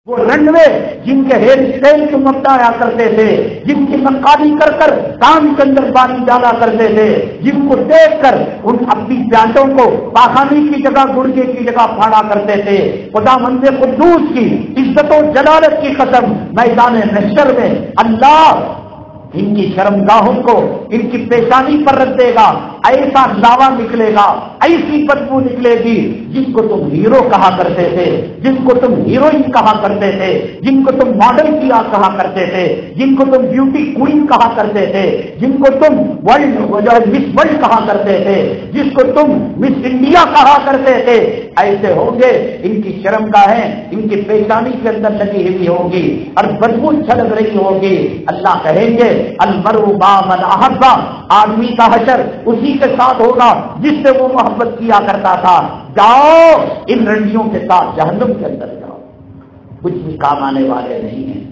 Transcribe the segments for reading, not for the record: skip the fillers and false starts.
وہ رنوے جن کے ہیئر اسٹائل کے مبتایا کرتے تھے، جن کی نقابی کر کر کان کے اندر پانی ڈالا کرتے تھے، جن کو دیکھ کر ان اپنی پیانٹوں کو پاخانے کی جگہ گڑگے کی جگہ پھاڑا کرتے تھے، خدا مند قدوس کی عزت و جلالت کی قسم میدان محشر میں اللہ ان کی شرمگاہوں کو ان کی پیشانی پر رکھ دے گا، ایسا لاوا نکلے گا، ایسی بدبو نکلے گی، جن کو تم ہیرو کہا کرتے تھے، جن کو تم ہیروئن کہا کرتے تھے، جن کو تم ماڈل کیا کہا کرتے تھے، جن کو تم بیوٹی کوئین کہا کرتے تھے، جن کو تم مس ورلڈ کہا کرتے تھے، جس کو تم مس انڈیا کہا کرتے تھے، ایسے ہوں گے، ان کی شرمگاہیں ان کی پیشانی کے اندر لگی ہوئی ہوگی اور بدبو چھلک رہی ہوگی۔ اللہ کہیں گے المرء مع من احب، آدمی کا حشر اسی کے ساتھ ہوگا جس سے وہ محبت کیا کرتا تھا۔ جاؤ ان رنڈیوں کے ساتھ جہنم کے اندر جاؤ، کچھ بھی کام آنے والے نہیں ہیں۔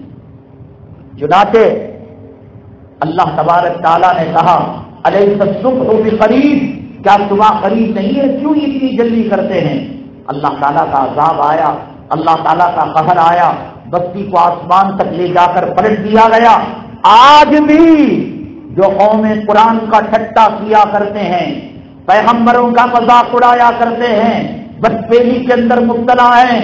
چنانچہ اللہ تبارک تعالیٰ نے کہا الیس الصبح بقریب، کیا صبح قریب نہیں ہے؟ کیوں اتنی جلدی کرتے ہیں؟ اللہ تعالیٰ کا عذاب آیا، اللہ تعالیٰ کا قہر آیا، بستی کو آسمان تک لے جا کر پلٹ دیا گیا۔ آج بھی جو قوم قرآن کا ٹھٹا کیا کرتے ہیں، پیغمبروں کا مذاق اڑایا کرتے ہیں، بدپیلی کے اندر مبتلا ہیں،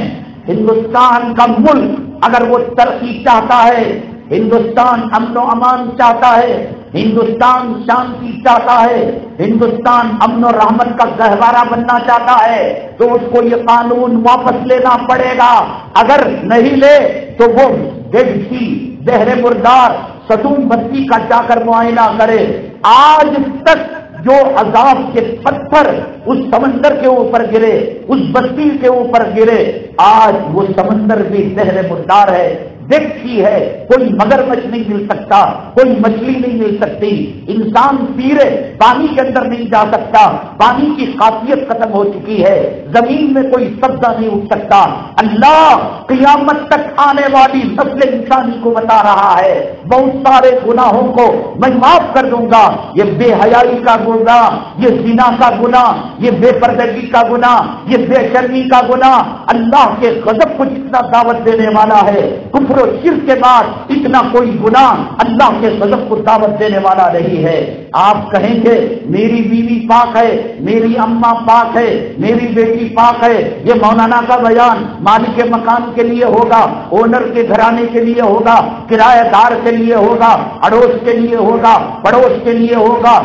ہندوستان کا ملک اگر وہ ترقی چاہتا ہے، ہندوستان امن و امان چاہتا ہے، ہندوستان شانتی چاہتا ہے، ہندوستان امن و رحمت کا گہوارہ بننا چاہتا ہے، تو اس کو یہ قانون واپس لینا پڑے گا۔ اگر نہیں لے تو وہ زہر مردار صدوم بستی کا جا کر معائنہ کرے۔ آج تک جو عذاب کے پتھر اس سمندر کے اوپر گرے، اس بستی کے اوپر گرے، آج وہ سمندر بھی زہر مردار ہے، دیکھی ہے، کوئی مگرمچھ نہیں مل سکتا، کوئی مچھلی نہیں مل سکتی، انسان پیرے پانی کے اندر نہیں جا سکتا، پانی کی خاصیت ختم ہو چکی ہے، زمین میں کوئی سبزہ نہیں اگ سکتا۔ اللہ قیامت تک آنے والی نسل انسانی کو بتا رہا ہے بہت سارے گناہوں کو میں معاف کر دوں گا، یہ بے حیائی کا گناہ، یہ زنا کا گناہ، یہ بے پردگی کا گناہ، یہ بے شرمی کا گناہ اللہ کے غضب کو جتنا دعوت دینے والا ہے، کفر و شرک کے بعد اتنا کوئی گناہ اللہ کے غضب کو دعوت دینے والا نہیں ہے۔ آپ کہیں گے میری بیوی پاک ہے، میری اماں پاک ہے، میری بیٹی پاک ہے، یہ مولانا کا بیان مالک مکان کے لیے ہوگا، اونر کے گھرانے کے لیے ہوگا، کرایہ دار کے لیے ہوگا، اڑوس کے لیے ہوگا، پڑوس کے لیے ہوگا۔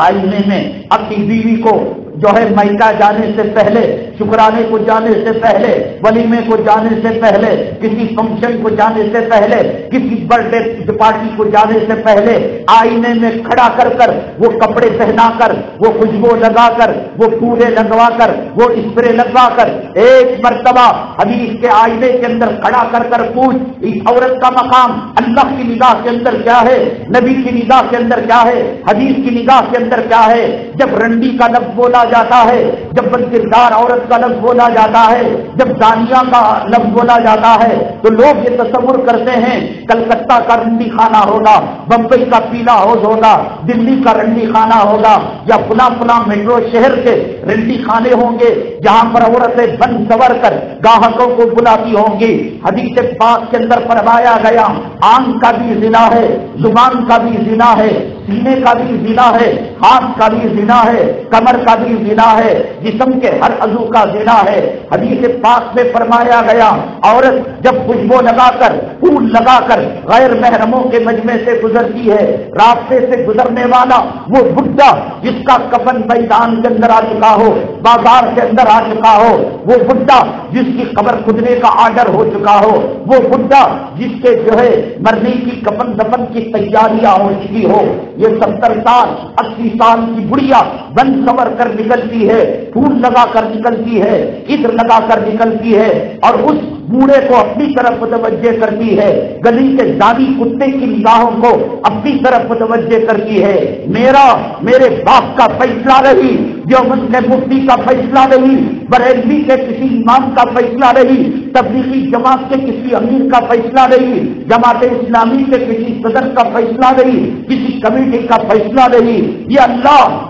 آئینے میں اپنی بیوی کو جو ہے میکہ جانے سے پہلے، شکرانے کو جانے سے پہلے، ولیمے کو جانے سے پہلے، کسی فنکشن کو جانے سے پہلے، کسی برتھ ڈے پارٹی کو جانے سے پہلے آئینے میں کھڑا کر کر، وہ کپڑے پہنا کر، وہ خوشبو لگا کر، وہ پھولے لگوا کر، وہ اسپرے لگوا کر، ایک مرتبہ حدیث کے آئینے کے اندر کھڑا کر کر پوچھ اس عورت کا مقام اللہ کی نگاہ کے اندر کیا ہے، نبی کی نگاہ کے اندر کیا ہے، حدیث کی نگاہ کے اندر کیا ہے۔ جب رنڈی کا لفظ بولا جاتا ہے، جب بدکردار عورت کا لفظ بولا جاتا ہے، جب دانیہ کا لفظ بولا جاتا ہے، تو لوگ یہ تصور کرتے ہیں کلکتہ کا رنڈی خانہ ہوگا، بمبئی کا پیلا ہاؤس ہوگا، دلی کا رنڈی خانہ ہوگا، یا فلاں فلاں میٹرو شہر کے رنڈی خانے ہوں گے جہاں پر عورتیں بن سور کر گاہکوں کو بلاتی ہوں گی۔ حدیث پاک کے اندر فرمایا گیا آنکھ کا بھی زنا ہے، زبان کا بھی زنا ہے، سینے کا بھی زنا ہے، ہاتھ کا بھی زنا ہے، کمر کا بھی زنا ہے، جسم کے ہر عضو کا زنا ہے۔ حدیث پاک میں فرمایا گیا عورت جب خوشبو لگا کر، پھول لگا کر غیر محرموں کے مجمع سے گزرتی ہے، راستے سے گزرنے والا وہ بڈھا جس کا کفن میدان کے اندر آ چکا ہو، بازار کے اندر آ چکا ہو، وہ بڈھا جس کی قبر کھدنے کا آرڈر ہو چکا ہو، وہ بڈھا جس کے جو ہے مرنے کی کفن دفن کی تیاریاں ہو چکی ہو، یہ 70 سال 80 سال کی بڑھیا بن سور کر نکلتی ہے، پھول لگا کر نکلتی ہے، عطر لگا کر نکلتی ہے، اور اس بوڑھے کو اپنی طرف متوجہ کرتی ہے، گلی کے دانی کتے کی نگاہوں کو اپنی طرف متوجہ کرتی ہے۔ میرے باپ کا فیصلہ رہی دیوبند کے مفتی کا فیصلہ نہیں، بریلوی کے کسی امام کا فیصلہ نہیں، تبلیغی جماعت کے کسی امیر کا فیصلہ نہیں، جماعت اسلامی کے کسی صدر کا فیصلہ نہیں، کسی کمیٹی کا فیصلہ نہیں، یہ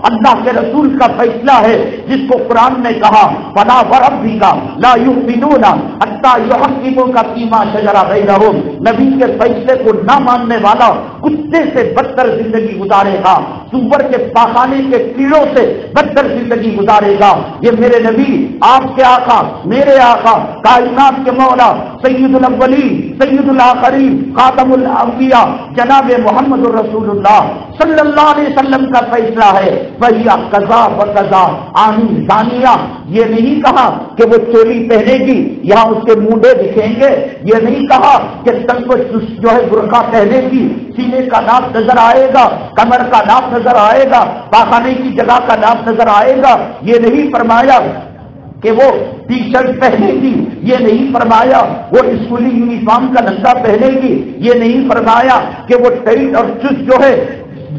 اللہ کے رسول کا فیصلہ ہے، جس کو قرآن نے کہا فلا وربک لا یؤمنون حتی یحکموک فیما شجر بینہم، نبی کے فیصلے کو نہ ماننے والا کتے سے بدتر زندگی گزارے گا، سور کے پاخانے کے کیڑوں سے بدتر زندگی گزارے گا۔ یہ میرے نبی، آپ کے آقا، میرے آقا، کائنات کے مولا، سید الاولین سید الآخرین خاتم الانبیاء جناب محمد رسول اللہ صلی اللہ علیہ وسلم کا فیصلہ ہے، وہی قضا و قضا آمین ثانیہ۔ یہ نہیں کہا کہ وہ چولی پہنے گی، یہاں اس کے مونڈے دکھیں گے، یہ نہیں کہا کہ تن کو جو ہے برقع پہنے گی، سینے کا ناپ نظر آئے گا، کمر کا ناپ نظر آئے گا، پاخانے کی جگہ کا ناپ نظر آئے گا، یہ نہیں فرمایا کہ وہ ٹی شرٹ پہنے گی، یہ نہیں فرمایا وہ اسکولی یونیفارم کا ننگا پہنے گی، یہ نہیں فرمایا کہ وہ ٹائٹ اور چست جو ہے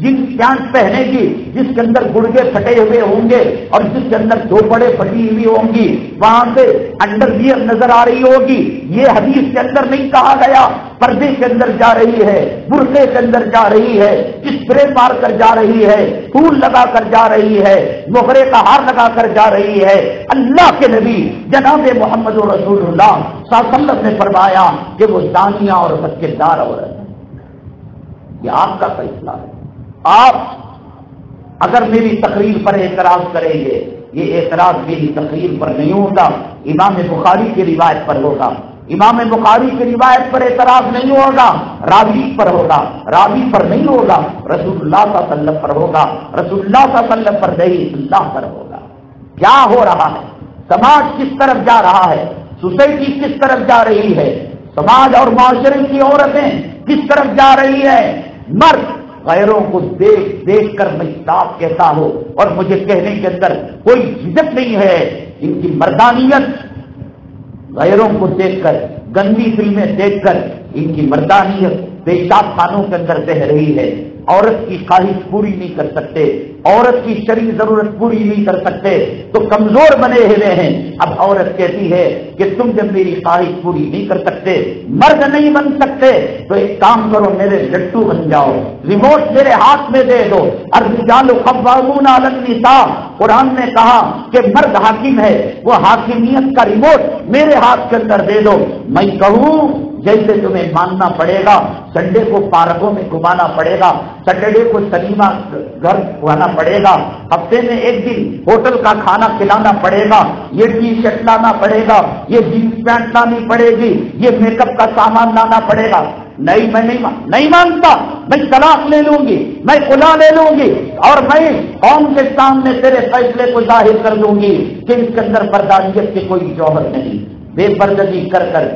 جنس پینٹ پہنے گی جس کے اندر گڑگے پھٹے ہوئے ہوں گے اور جس کے اندر دو بڑے پھٹی ہوئی ہوں گی، وہاں سے انڈر ویئر نظر آ رہی ہوگی۔ یہ حدیث کے اندر نہیں کہا گیا، پردے کے اندر جا رہی ہے، برقعے کے اندر جا رہی ہے، اسپرے مار کر جا رہی ہے، پھول لگا کر جا رہی ہے، موہرے کا ہار لگا کر جا رہی ہے۔ اللہ کے نبی جناب محمد رسول اللہ صلی اللہ علیہ وسلم نے فرمایا کہ وہ زانیہ اور بدکردار عورت ہے۔ یہ آپ کا فیصلہ ہے۔ آپ اگر میری تقریر پر اعتراض کریں گے، یہ اعتراض میری تقریر پر نہیں ہوگا، امام بخاری کی روایت پر ہوگا۔ امام بخاری کی روایت پر اعتراض نہیں ہوگا، راوی پر ہوگا، راوی پر نہیں ہوگا، رسول اللہ صلی اللہ علیہ وسلم پر ہوگا، رسول اللہ صلی اللہ علیہ وسلم پر نہیں، اللہ پر ہوگا۔ کیا ہو رہا ہے؟ سماج کس طرف جا رہا ہے؟ سوسائٹی کس طرف جا رہی ہے؟ سماج اور معاشرے کی عورتیں کس طرف جا رہی ہے؟ مرد غیروں کو دیکھ دیکھ کر میں صاف کہتا ہوں اور مجھے کہنے کے اندر کوئی جھجک نہیں ہے، ان کی مردانیت غیروں کو دیکھ کر، گندی فلمیں دیکھ کر ان کی مردانیت پیشاب خانوں کے اندر بہ رہی ہے۔ عورت کی خواہش پوری نہیں کر سکتے، عورت کی شرعی ضرورت پوری نہیں کر سکتے تو کمزور بنے ہوئے ہیں۔ اب عورت کہتی ہے کہ تم جب میری خواہش پوری نہیں کر سکتے، مرد نہیں بن سکتے، تو ایک کام کرو، میرے لٹو بن جاؤ، ریموٹ میرے ہاتھ میں دے دو۔ الرجال قوامون علی النساء، قرآن نے کہا کہ مرد حاکم ہے، وہ حاکمیت کا ریموٹ میرے ہاتھ کے اندر دے دو۔ میں کہوں جیسے تمہیں ماننا پڑے گا، سنڈے کو پارکوں میں گھمانا پڑے گا، سیٹرڈے کو سنیما گھر گھمانا پڑے گا، ہفتے میں ایک دن ہوٹل کا کھانا کھلانا پڑے گا، یہ ٹی شرٹ لانا پڑے گا، یہ جینس پینٹ لانی پڑے گی، یہ میک اپ کا سامان لانا پڑے گا۔ نہیں، میں نہیں مانتا، میں طلاق لے لوں گی، میں خلا لے لوں گی اور میں قوم کے سامنے تیرے فیصلے کو ظاہر کر دوں گی کہ اس کے اندر پردانیت کی کوئی جوہر نہیں۔ بے پردگی کر کر،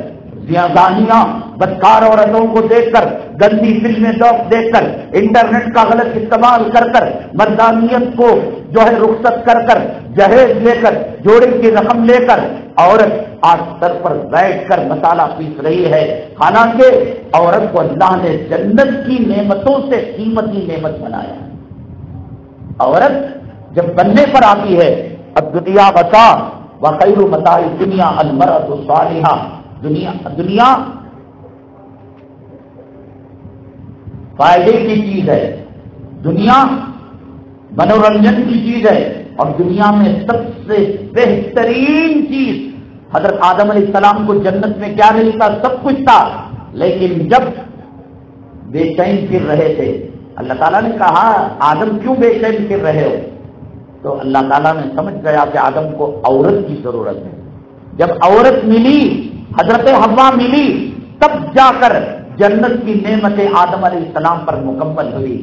زیادانیاں بدکار عورتوں کو دیکھ کر، گندی فلمیں دیکھ کر، انٹرنیٹ کا غلط استعمال کر کر، مردانیت کو جو ہے رخصت کر کر، جہیز لے کر، جوڑے کی رقم لے کر عورت آج سر پر بیٹھ کر مسالہ پیس رہی ہے، حالانکہ عورت کو اللہ نے جنت کی نعمتوں سے قیمتی نعمت بنایا۔ عورت جب بننے پر آتی ہے، اب دنیا بتا وخیر متاع الدنیا المرأۃ الصالحہ، دنیا فائدے کی چیز ہے، دنیا منورنجن کی چیز ہے، اور دنیا میں سب سے بہترین چیز، حضرت آدم علیہ السلام کو جنت میں کیا نہیں تھا؟ سب کچھ تھا، لیکن جب بے چین پھر رہے تھے، اللہ تعالیٰ نے کہا آدم کیوں بے چین پھر رہے ہو؟ تو اللہ تعالیٰ نے سمجھ گیا کہ آدم کو عورت کی ضرورت ہے۔ جب عورت ملی، حضرت حوا ملی، تب جا کر جنت کی نعمتیں آدم علیہ السلام پر مکمل ہوئی۔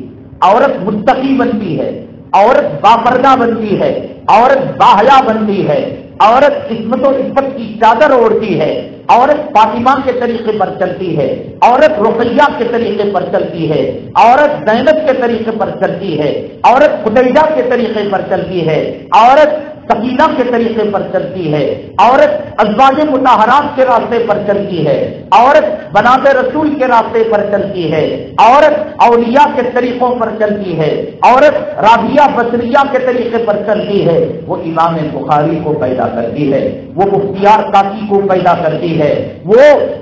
عورت متقی بنتی ہے، عورت باپردہ بنتی ہے، عورت باحیا بنتی ہے، عورت عصمت و عفت کی چادر اوڑھتی ہے، عورت فاطمہ کے طریقے پر چلتی ہے، عورت رقیہ کے طریقے پر چلتی ہے، عورت زینب کے طریقے پر چلتی ہے، عورت خدیجہ کے طریقے پر چلتی ہے، عورت سکینہ کے طریقے پر چلتی ہے، عورت ازواج مطہرات کے راستے پر چلتی ہے، عورت بنات رسول کے راستے پر چلتی ہے، عورت اولیاء کے طریقوں پر چلتی ہے، عورت رابعہ بصریہ کے طریقے پر چلتی ہے، وہ امام بخاری کو پیدا کرتی ہے، وہ مختیار کاکی کو پیدا کرتی ہے، وہ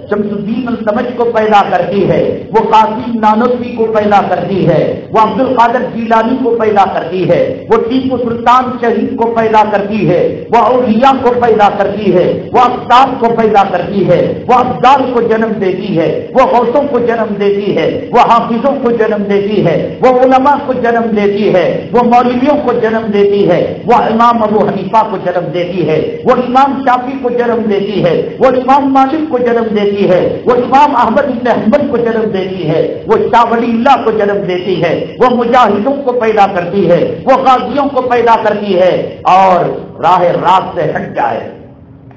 شمس الدین السمجھ کو پیدا کرتی ہے، وہ قاسم نانوتوی کو پیدا کرتی ہے، وہ عبد القادر جیلانی کو پیدا کرتی ہے، وہ ٹیپو سلطان شہید کو پیدا کرتی ہے، وہ اولیاء کو پیدا کرتی ہے، وہ اقطاب کو پیدا کرتی ہے، وہ ابدال کو جنم دیتی ہے، وہ غوثوں کو جنم دیتی ہے، وہ حافظوں کو جنم دیتی ہے، وہ علماء کو جنم دیتی ہے، وہ مولویوں کو جنم دیتی ہے، وہ امام ابو حنیفہ کو جنم دیتی ہے، وہ امام شافعی کو جنم دیتی ہے، وہ امام مالک کو جنم دیتی ہے، وہ امام احمد بن حنبل کو جنم دیتی ہے، وہ شاہ ولی اللہ کو جنم دیتی ہے، وہ مجاہدوں کو پیدا کرتی ہے، وہ غازیوں کو پیدا کرتی ہے، اور راہ راست سے ہٹ جائے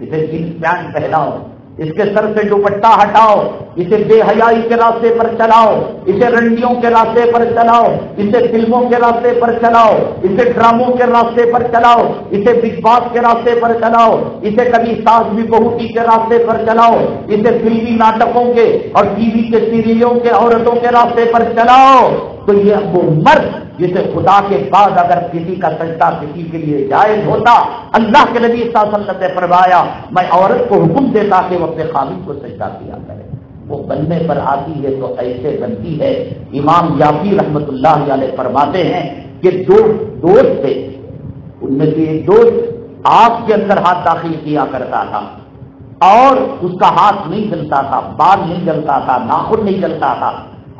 اسے جینس پینٹ پہناؤ، اس کے سر سے دوپٹہ ہٹاؤ، اسے بے حیائی کے راستے پر چلاؤ، اسے رنڈیوں کے راستے پر چلاؤ، اسے فلموں کے راستے پر چلاؤ، اسے ڈراموں کے راستے پر چلاؤ، اسے بگ باس کے راستے پر چلاؤ، اسے کبھی ساس بھی بہوٹی کے راستے پر چلاؤ، اسے فلمی ناٹکوں کے اور ٹی وی کے سیریلوں کے عورتوں کے راستے پر چلاؤ، تو یہ وہ مرد جسے خدا کے بعد اگر کسی کا سجدہ کسی کے لیے جائز ہوتا، اللہ کے نبی صلی اللہ علیہ وسلم نے فرمایا میں عورت کو حکم دیتا کہ وہ اپنے خالق کو سجدہ کیا کرے، وہ بننے پر آتی ہے تو ایسے بنتی ہے۔ امام یافی رحمت اللہ علیہ فرماتے ہیں کہ دو دوست تھے، ان میں سے ایک دوست آگ کے اندر ہاتھ داخل کیا کرتا تھا اور اس کا ہاتھ نہیں جلتا تھا، بال نہیں جلتا تھا، ناخن نہیں جلتا تھا،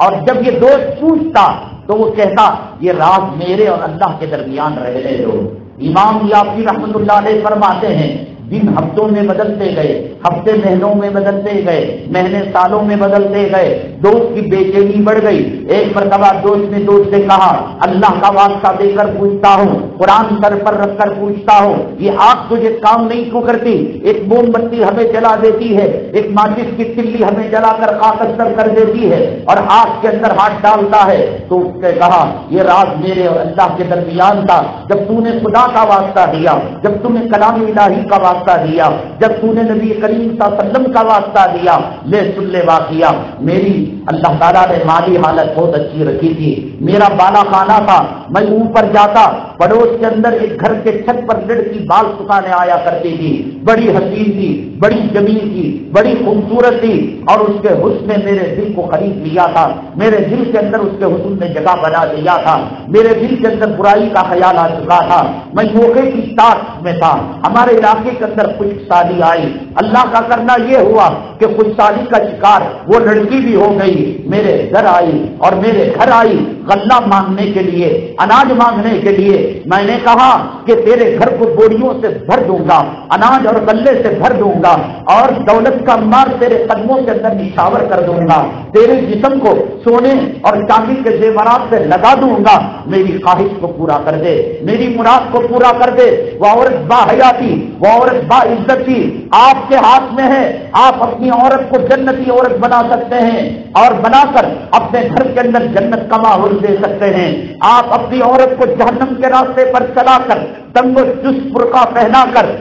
اور جب یہ دوست پوچھتا تو وہ کہتا یہ راز میرے اور اللہ کے درمیان رہنے دو۔ امام یافی رحمت اللہ علیہ فرماتے ہیں دن ہفتوں میں بدلتے گئے، ہفتے مہینوں میں بدلتے گئے، مہینے سالوں میں بدلتے گئے، دوست کی بے چینی بڑھ گئی۔ ایک مرتبہ دوست نے دوست سے کہا اللہ کا واسطہ دے کر پوچھتا ہوں، قرآن سر پر رکھ کر پوچھتا ہوں، یہ آگ تجھے کام نہیں کیوں کرتی؟ ایک موم بتی ہمیں جلا دیتی ہے، ایک ماچس کی تلی ہمیں جلا کر خاکستر کر دیتی ہے، اور آگ کے اندر ہاتھ ڈالتا ہے۔ تو اس نے کہا یہ راز میرے اور اللہ کے درمیان تھا، جب تو نے خدا کا واسطہ دیا، جب تم نے کلام الہی کا واسطہ دیا، جب تو نے نبی کریم صلی اللہ علیہ وسلم کا واسطہ دیا، لے سن لے واقعہ، میری اللہ تعالیٰ نے مالی حالت بہت اچھی رکھی تھی، میرا بالا خانہ تھا، میں اوپر جاتا، پڑوس کے اندر ایک گھر کے چھت پر لڑکی بال سکھانے آیا کرتی تھی، بڑی حسین تھی، بڑی جمیل تھی، بڑی خوبصورت تھی، اور اس کے حسن نے میرے دل کو خرید لیا تھا، میرے دل کے اندر اس کے حسن نے جگہ بنا دیا تھا، میرے دل کے اندر برائی کا خیال آ چکا تھا، میں موقع کی تاک میں تھا۔ ہمارے علاقے کے اندر خشک سالی آئی، اللہ کا کرنا یہ ہوا کہ خشک سالی کا شکار وہ لڑکی بھی ہو گئی، میرے گھر آئی، اور میرے گھر آئی غلہ مانگنے کے لیے، اناج مانگنے کے لیے۔ میں نے کہا کہ تیرے گھر کو بوریوں سے بھر دوں گا، اناج اور غلے سے بھر دوں گا، اور دولت کا مار تیرے قدموں کے اندر نشاور کر دوں گا، تیرے جسم کو سونے اور چاندی کے زیورات سے لگا دوں گا، میری خواہش کو پورا کر دے، میری مراد کو پورا کر دے۔ وہ عورت با حیا تھی، وہ عورت با عزت تھی، آپ کے ہاتھ میں ہے، آپ اپنی عورت کو جنتی عورت بنا سکتے ہیں، اور بنا کر اپنے گھر کے اندر جنت کا ماحول دے سکتے ہیں۔ آپ اپنی عورت کو جہنم کے راستے پر چلا کر، تنگ و چست برقع پہنا کر،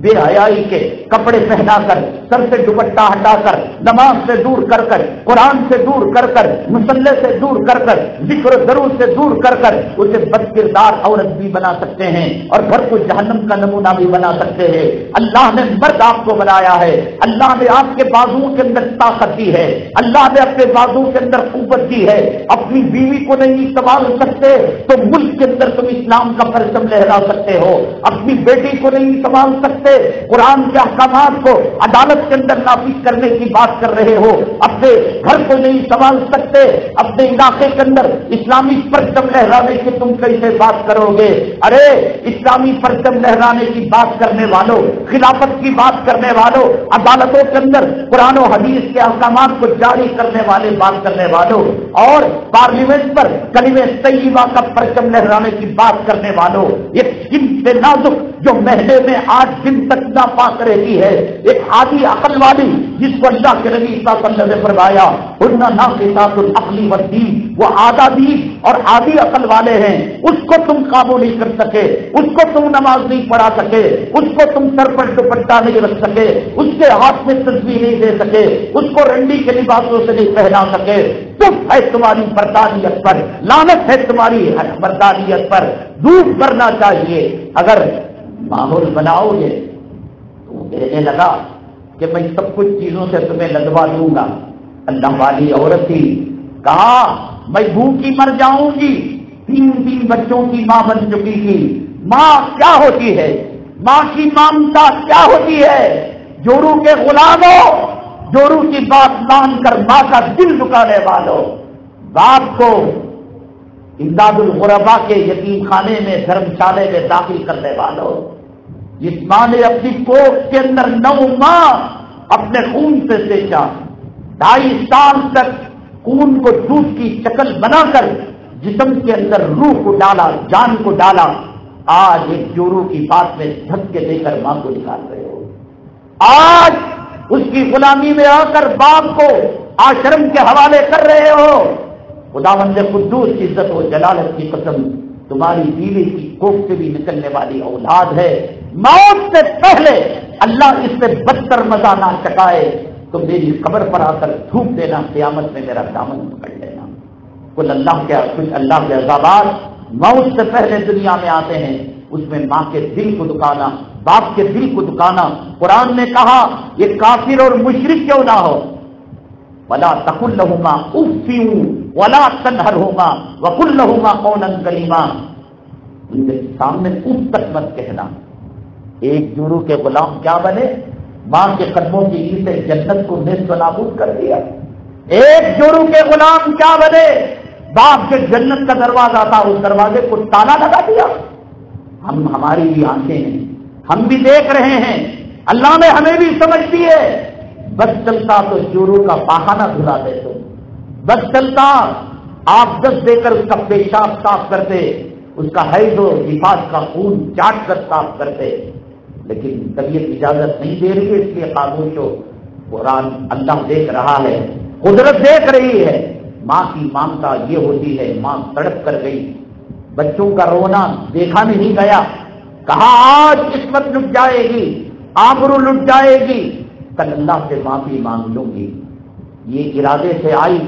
بے حیائی کے کپڑے پہنا کر، سر سے دوپٹہ ہٹا کر، نماز سے دور کر کر، قرآن سے دور کر کر، مصلی سے دور کر کر، ذکر و درود سے دور کر کر اسے بد کردار عورت بھی بنا سکتے ہیں، اور گھر کو جہنم کا نمونہ بھی بنا سکتے ہیں۔ اللہ نے مرد آپ کو بنایا ہے، اللہ نے آپ کے بازوؤں کے اندر طاقت دی ہے، اللہ نے اپنے بازوؤں کے اندر قوت دی ہے۔ اپنی بیوی کو نہیں سنبھال سکتے تو ملک کے اندر تم اسلام کا پرچم لہرا سکتے ہو، اپنی بیٹی کو نہیں سنبھال سکتے، قرآن کے احکامات کو عدالت کے اندر نافذ کرنے کی بات کر رہے ہو، اپنے گھر کو نہیں سنبھال سکتے، اپنے علاقے کے اندر اسلامی پرچم لہرانے کی تم کیسے بات کرو گے؟ ارے اسلامی پرچم لہرانے کی بات کرنے والوں، خلافت کی بات کرنے والوں، عدالتوں کے اندر قرآن و حدیث کے احکامات کو جاری کرنے والے بات کرنے والوں، اور پارلیمنٹ پر کلمہ طیبہ کا پرچم لہرانے کی بات کرنے والوں، ایک جن سے نازک جو مہینے میں 8 دن تک ناپاک رہتی ہوتی ہے. ایک عادی عقل والی جس کو اللہ کے نبی صلی اللہ علیہ وسلم نے فرمایا ہن ناقصات العقل والدین، وہ آدھا دین اور آدھی عقل والے ہیں، اس کو تم قابو نہیں کر سکے، اس کو تم نماز نہیں پڑھا سکے، اس کو تم سر پر دوپٹہ نہیں رکھ سکے، اس کے ہاتھ میں تسبیح نہیں دے سکے، اس کو رنڈی کے لباسوں سے نہیں پہنا سکے. تم ہے تمہاری مردانیت پر، لعنت ہے تمہاری مردانیت پر. دور کرنا چاہیے. اگر ماحول بناؤ گے تو کہنے لگا کہ میں سب کچھ چیزوں سے تمہیں لگوا دوں گا. اللہ والی عورت تھی، کہا میں بھوکی مر جاؤں گی. 3 بچوں کی ماں بن چکی تھی. ماں کیا ہوتی ہے؟ ماں کی ممتا کیا ہوتی ہے؟ جورو کے غلاموں، جورو کی بات مان کر ماں کا دل دکانے والوں، باپ کو امداد الغربا کے یتیم خانے میں دھرمشالے میں داخل کرنے والوں، جس ماں نے اپنی کوکھ کے اندر 9 ماہ اپنے خون سے سینچا، 2.5 سال تک خون کو دودھ کی شکل بنا کر جسم کے اندر روح کو ڈالا، جان کو ڈالا. آج ایک جورو کی بات میں دھکے دے کر ماں کو نکال رہے ہو. آج اس کی غلامی میں آ کر باپ کو آشرم کے حوالے کر رہے ہو. خداوند قدوس کی عزت و جلالت کی قسم، تمہاری بیوی کی کوکھ سے بھی نکلنے والی اولاد ہے. موت سے پہلے اللہ اس سے بدتر مزہ نہ چکائے تو میری قبر پر آ کر تھوک دینا، قیامت میں میرا دامن پکڑ لینا. کل اللہ کے عذابات موت سے پہلے دنیا میں آتے ہیں. اس میں ماں کے دل کو دکانا، باپ کے دل کو دکانا. قرآن نے کہا یہ کافر اور مشرک کیوں نہ ہو، وَلَا تَقُلْ لَهُمَا اُفٍّ وَلَا تَنْهَرْهُمَا وَقُلْ لَهُمَا قَوْلًا كَرِيمًا. ان کے سامنے اف تک مت کہنا. ایک جورو کے غلام کیا بنے؟ ماں کے قدموں کی سے جنت کو نیست و نابود کر دیا. ایک جورو کے غلام کیا بنے؟ باپ کے جنت کا دروازہ تھا، اس دروازے کو تالا لگا دیا. ہماری بھی آنکھیں ہیں، ہم بھی دیکھ رہے ہیں، اللہ نے ہمیں بھی سمجھ دی ہے. بس چلتا تو جورو کا پاخانہ دھلا دے، تم بس چلتا آپ 10 دے کر اس کا پیشاب صاف کرتے، اس کا حیض و نفاس کا خون چاٹ کر صاف کرتے. لیکن طبیعت اجازت نہیں دے رہی ہے، اس لیے خاموش ہو. قرآن اللہ دیکھ رہا ہے، قدرت دیکھ رہی ہے. ماں کی ممتا یہ ہوتی ہے. ماں تڑپ کر گئی، بچوں کا رونا دیکھا نہیں گیا. کہا آج قسمت لٹ جائے گی، آبرو لٹ جائے گی، کل اللہ سے معافی مانگ لوں گی. یہ ارادے سے آئی.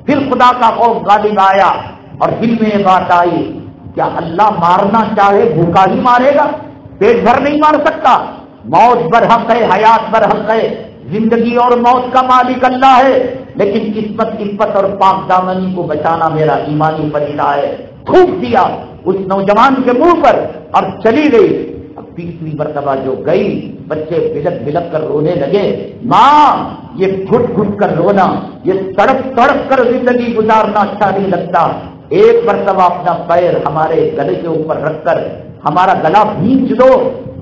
پھر خدا کا خوف غالب آیا اور دل میں یہ بات آئی، کیا اللہ مارنا چاہے بھوکا ہی مارے گا؟ پیٹ بھر نہیں مار سکتا. موت برحق ہے، حیات برحق ہے، زندگی اور موت کا مالک اللہ ہے. لیکن قسمت عفت اور پاک دامنی کو بچانا میرا ایمانی فریضہ ہے. تھوک دیا اس نوجوان کے منہ پر اور چلی گئی. اب 30ویں مرتبہ جو گئی، بچے بلک بلک کر رونے لگے. ماں، یہ گھٹ گھٹ کر رونا، یہ تڑپ تڑپ کر زندگی گزارنا اچھا نہیں لگتا. ایک مرتبہ اپنا پیر ہمارے گلے کے اوپر رکھ کر ہمارا گلا بھینچ دو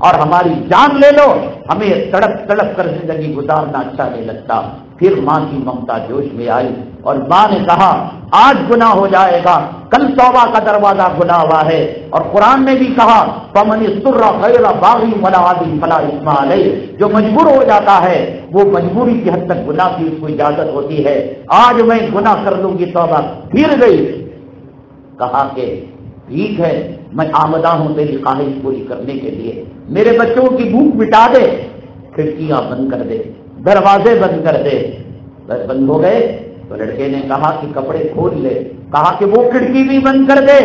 اور ہماری جان لے لو. ہمیں تڑپ تڑپ کر زندگی گزارنا اچھا نہیں لگتا. پھر ماں کی ممتا جوش میں آئی اور ماں نے کہا آج گناہ ہو جائے گا، کل توبہ کا دروازہ کھلا ہوا ہے. اور قرآن نے بھی کہا فَمَنِ اضْطُرَّ غَيْرَ بَاغٍ وَلَا عَادٍ فَلَا إِثْمَ عَلَيْهِ. جو مجبور ہو جاتا ہے وہ مجبوری کی حد تک گناہ کی اس کو اجازت ہوتی ہے. آج میں گناہ کر لوں گی، توبہ پھر گئی. کہا کہ ٹھیک ہے، میں آمدہ ہوں تیری خواہش پوری کرنے کے لیے. میرے بچوں کی بھوک مٹا دے، کھڑکیاں بند کر دے، دروازے بند کر دے. بس بند ہو گئے تو لڑکے نے کہا کہ کپڑے کھول لے. کہا کہ وہ کھڑکی بھی بند کر دے.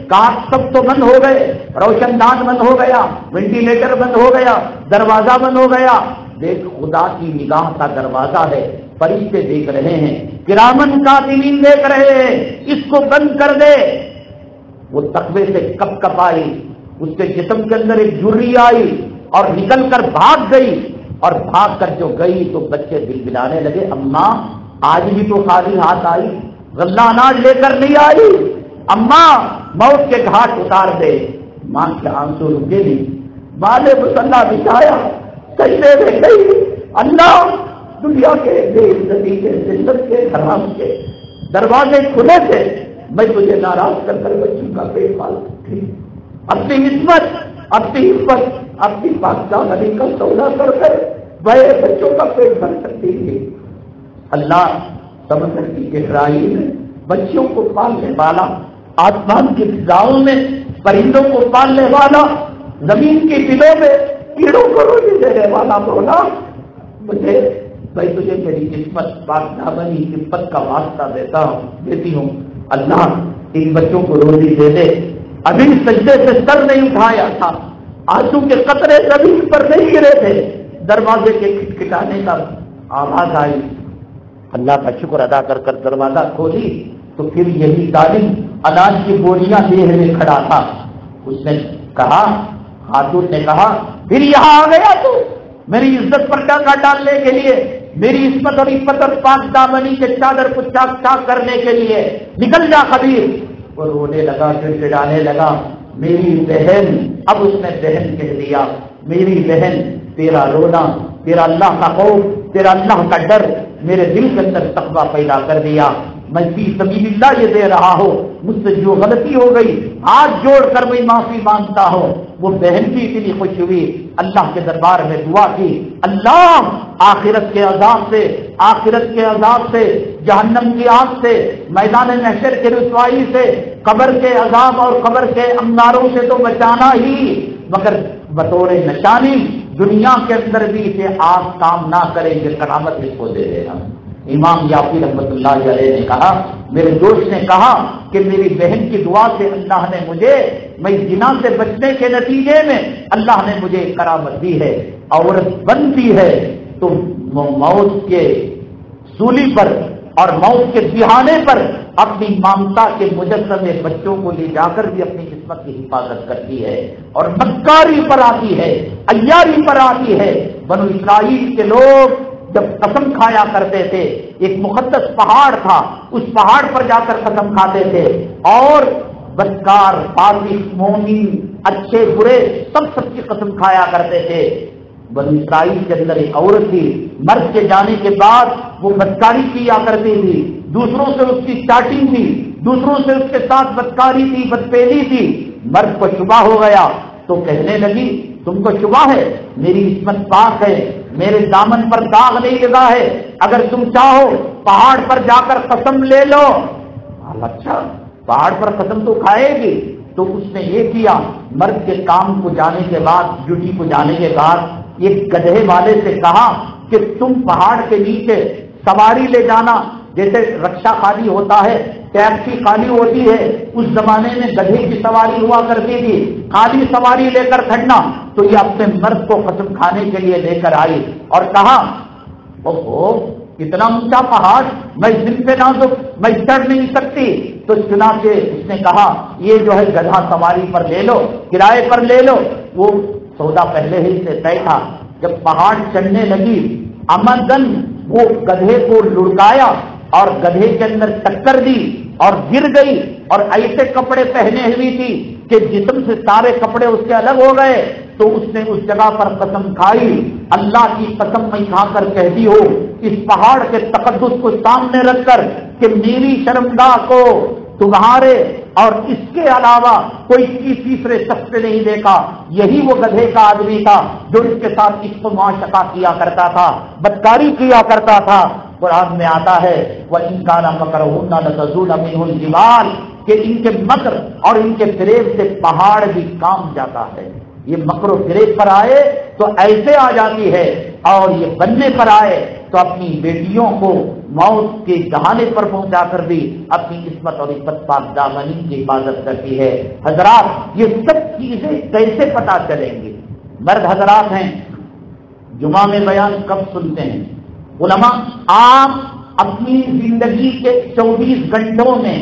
کاٹ سب تو بند ہو گئے، روشن دان بند ہو گیا، وینٹیلیٹر بند ہو گیا، دروازہ بند ہو گیا. دیکھ خدا کی نگاہ کا دروازہ ہے، فرشتے دیکھ رہے ہیں، کرامن کاتبین دیکھ رہے ہیں، اس کو بند کر دے. وہ تقوی سے کپ کپ آئی، اس کے جسم کے اندر ایک جھری آئی اور نکل کر بھاگ گئی. اور بھاگ کر جو گئی تو بچے بلبلانے لگے، اماں آج بھی تو خالی ہاتھ آئی، غلہ اناج لے کر نہیں آئی. اماں موت کے گھاٹ اتار دے. ماں کے آنسو رکے نہیں. ماں نے مصلی بچھایا، سجدے میں گئی، اللہ دنیا کے بے عزتی کے، ذلت کے، حرام کے دروازے کھلے تھے، میں تجھے ناراض کر کر بچوں کا پیٹ پال تھی. اپنی عصمت، اپنی عفت، اپنی پاکدامنی کا سودا کر کر بڑے بچوں کا پیٹ بھر سکتی ہے۔ اللہ سمندر کی گہرائی میں بچوں کو پالنے والا، آسمان کی فضاؤں میں پرندوں کو پالنے والا، زمین کی دلوں میں کیڑوں کو روزی دینے والا مولا، مجھے میں تجھے میری قسمت پاکدامنی قسمت کا واسطہ دیتی ہوں۔ اللہ ان بچوں کو روزی دے دے۔ ابھی سجدے سے سر نہیں اٹھایا تھا، آنسو کے قطرے زمین پر نہیں گرے تھے، دروازے کے کھٹکھٹانے کا آواز آئی، اللہ کا شکر ادا کر کر دروازہ کھولی تو پھر یہی ظالم اناج کی بوریاں لیے ہوئے کھڑا تھا۔ اس نے کہا، خاتون نے کہا، پھر یہاں آ گیا تو میری عزت پر ڈاکہ ڈالنے کے لیے، میری عصمت اور عفت اور پاک دامنی کے چادر کو چاک چاک کرنے کے لیے، نکل جا خبیر۔ وہ رونے لگا، گڑگڑانے لگا، میری بہن، اب اس نے بہن کہہ دیا، میری بہن، تیرا رونا، تیرا اللہ کا خوف، تیرا اللہ کا ڈر میرے دل کے اندر تقویٰ پیدا کر دیا۔ میں فی سبیل اللہ یہ دے رہا ہوں، مجھ سے جو غلطی ہو گئی ہاتھ جوڑ کر میں معافی مانگتا ہوں۔ وہ بہن بھی اتنی خوش ہوئی، اللہ کے دربار میں دعا کی، اللہ آخرت کے عذاب سے، آخرت کے عذاب سے، جہنم کی آگ سے، میدان محشر کے رسوائی سے، قبر کے عذاب اور قبر کے انگاروں سے تو بچانا ہی، مگر بطور نشانی دنیا کے اندر بھی اسے آگ کام نہ کریں گے، کرامت اس کو دے دینا۔ امام یافی رحمۃ اللہ علیہ نے کہا، میرے دوست نے کہا کہ میری بہن کی دعا سے اللہ نے مجھے، میں زنا سے بچنے کے نتیجے میں اللہ نے مجھے کرامت دی ہے۔ عورت بنتی ہے تو موت کے سولی پر اور موت کے بہانے پر اپنی مامتا کے مجسمے بچوں کو لے جا کر بھی اپنی قسمت کی حفاظت کرتی ہے، اور مکاری پر آتی ہے، عیاری پر آتی ہے۔ بنو اسرائیل کے لوگ جب قسم کھایا کرتے تھے، ایک مقدس پہاڑ تھا، اس پہاڑ پر جا کر قسم کھاتے تھے، اور بدکار، فاسق، مومن، اچھے برے سب کی قسم کھایا کرتے تھے۔ بنو اسرائیل کے اندر ایک عورت تھی، مرد کے جانے کے بعد وہ بدکاری کیا کرتی تھی، دوسروں سے اس کی چاٹنگ تھی، دوسروں سے اس کے ساتھ بدکاری تھی، بدپیلی تھی۔ مرد کو شبہ ہو گیا تو کہنے لگی، تم کو شبہ ہے، میری عصمت پاک ہے، میرے دامن پر داغ نہیں لگا ہے، اگر تم چاہو پہاڑ پر جا کر قسم لے لو۔ اچھا، پہاڑ پر قسم تو کھائے گی؟ تو اس نے یہ کیا، مرد کے کام کو جانے کے بعد، ڈیوٹی کو جانے کے بعد، ایک گدھے والے سے کہا کہ تم پہاڑ کے نیچے سواری لے جانا، جیسے رکشا خالی ہوتا ہے، ٹیکسی خالی ہوتی ہے، اس زمانے میں گدھے کی سواری ہوا کرتی تھی، خالی سواری لے کر کھڑنا۔ تو یہ اپنے مرد کو قسم کھانے کے لیے لے کر آئی اور کہا، اوہو اتنا اونچا پہاڑ، میں دل پہ نازک، میں چڑھ نہیں سکتی۔ تو چنانچہ اس نے کہا، یہ جو ہے گدھا سواری پر لے لو، کرائے پر لے لو۔ وہ سودا پہلے ہی سے طے تھا۔ جب پہاڑ چڑھنے لگی، عمدن وہ گدھے کو لڑکایا اور گدھے کے اندر ٹکر دی اور گر گئی، اور ایسے کپڑے پہنے ہوئی تھی کہ جسم سے سارے کپڑے اس کے الگ ہو گئے۔ تو اس نے اس جگہ پر قسم کھائی، اللہ کی قسم میں کھا کر کہتی ہو اس پہاڑ کے تقدس کو سامنے رکھ کر کہ میری شرمگاہ کو تمہارے اور اس کے علاوہ کوئی تیسرے شخص نے نہیں دیکھا۔ یہی وہ گدھے کا آدمی تھا جو اس کے ساتھ عشق و معاشقہ کیا کرتا تھا، بدکاری کیا کرتا تھا۔ قرآن میں آتا ہے وَإِن كَانَ مَكْرُهُنَّ لَتَزُولَ مِنْهُ الْجِبَالُ، کہ ان کے مکر اور ان کے فریب سے پہاڑ بھی کام جاتا ہے۔ یہ مکر و فریب پر آئے تو ایسے آ جاتی ہے، اور یہ بننے پر آئے تو اپنی بیٹیوں کو موت کے دہانے پر پہنچا کر بھی اپنی عصمت اور عفت پاک دامنی کی حفاظت کرتی ہے۔ حضرات، یہ سب چیزیں کیسے پتہ چلیں گی؟ مرد حضرات ہیں، جمعہ میں بیان کب سنتے ہیں؟ علماء آپ اپنی زندگی کے 24 گھنٹوں میں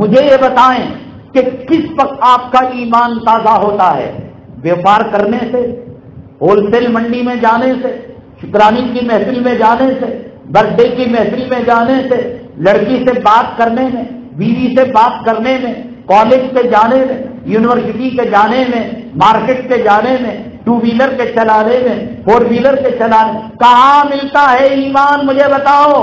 مجھے یہ بتائیں کہ کس وقت آپ کا ایمان تازہ ہوتا ہے؟ بیوپار کرنے سے، ہول سیل منڈی میں جانے سے، شکرانی کی محفل میں جانے سے، برتھ ڈے کی محفل میں جانے سے، لڑکی سے بات کرنے میں، بیوی سے بات کرنے میں، کالج کے جانے میں، یونیورسٹی کے جانے میں، مارکیٹ کے جانے میں، ٹو ویلر کے چلانے میں، فور ویلر کے چلانے، کہاں ملتا ہے ایمان؟ مجھے بتاؤ،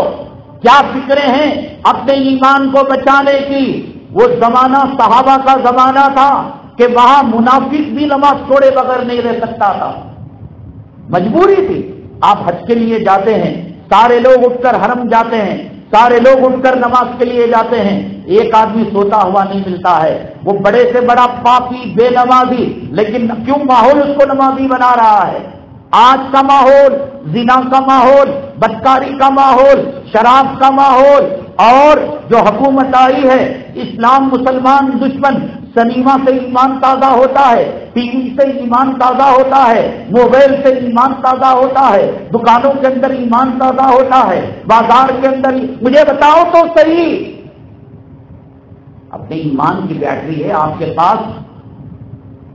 کیا فکریں ہیں اپنے ایمان کو بچانے کی؟ وہ زمانہ صحابہ کا زمانہ تھا کہ وہاں منافق بھی نماز چھوڑے بغیر نہیں رہ سکتا تھا، مجبوری تھی۔ آپ حج کے لیے جاتے ہیں، سارے لوگ اٹھ کر حرم جاتے ہیں، سارے لوگ اٹھ کر نماز کے لیے جاتے ہیں، ایک آدمی سوتا ہوا نہیں ملتا ہے، وہ بڑے سے بڑا پاپی بے نمازی، لیکن کیوں ماحول اس کو نمازی بنا رہا ہے؟ آج کا ماحول، زنا کا ماحول، بدکاری کا ماحول، شراب کا ماحول، اور جو حکومت آئی ہے اسلام مسلمان دشمن، سنیما سے ایمان تازہ ہوتا ہے، ٹی وی سے ایمان تازہ ہوتا ہے، موبائل سے ایمان تازہ ہوتا ہے، دکانوں کے اندر ایمان تازہ ہوتا ہے، بازار کے اندر مجھے بتاؤ تو صحیح، اپنے ایمان کی بیٹری ہے آپ کے پاس،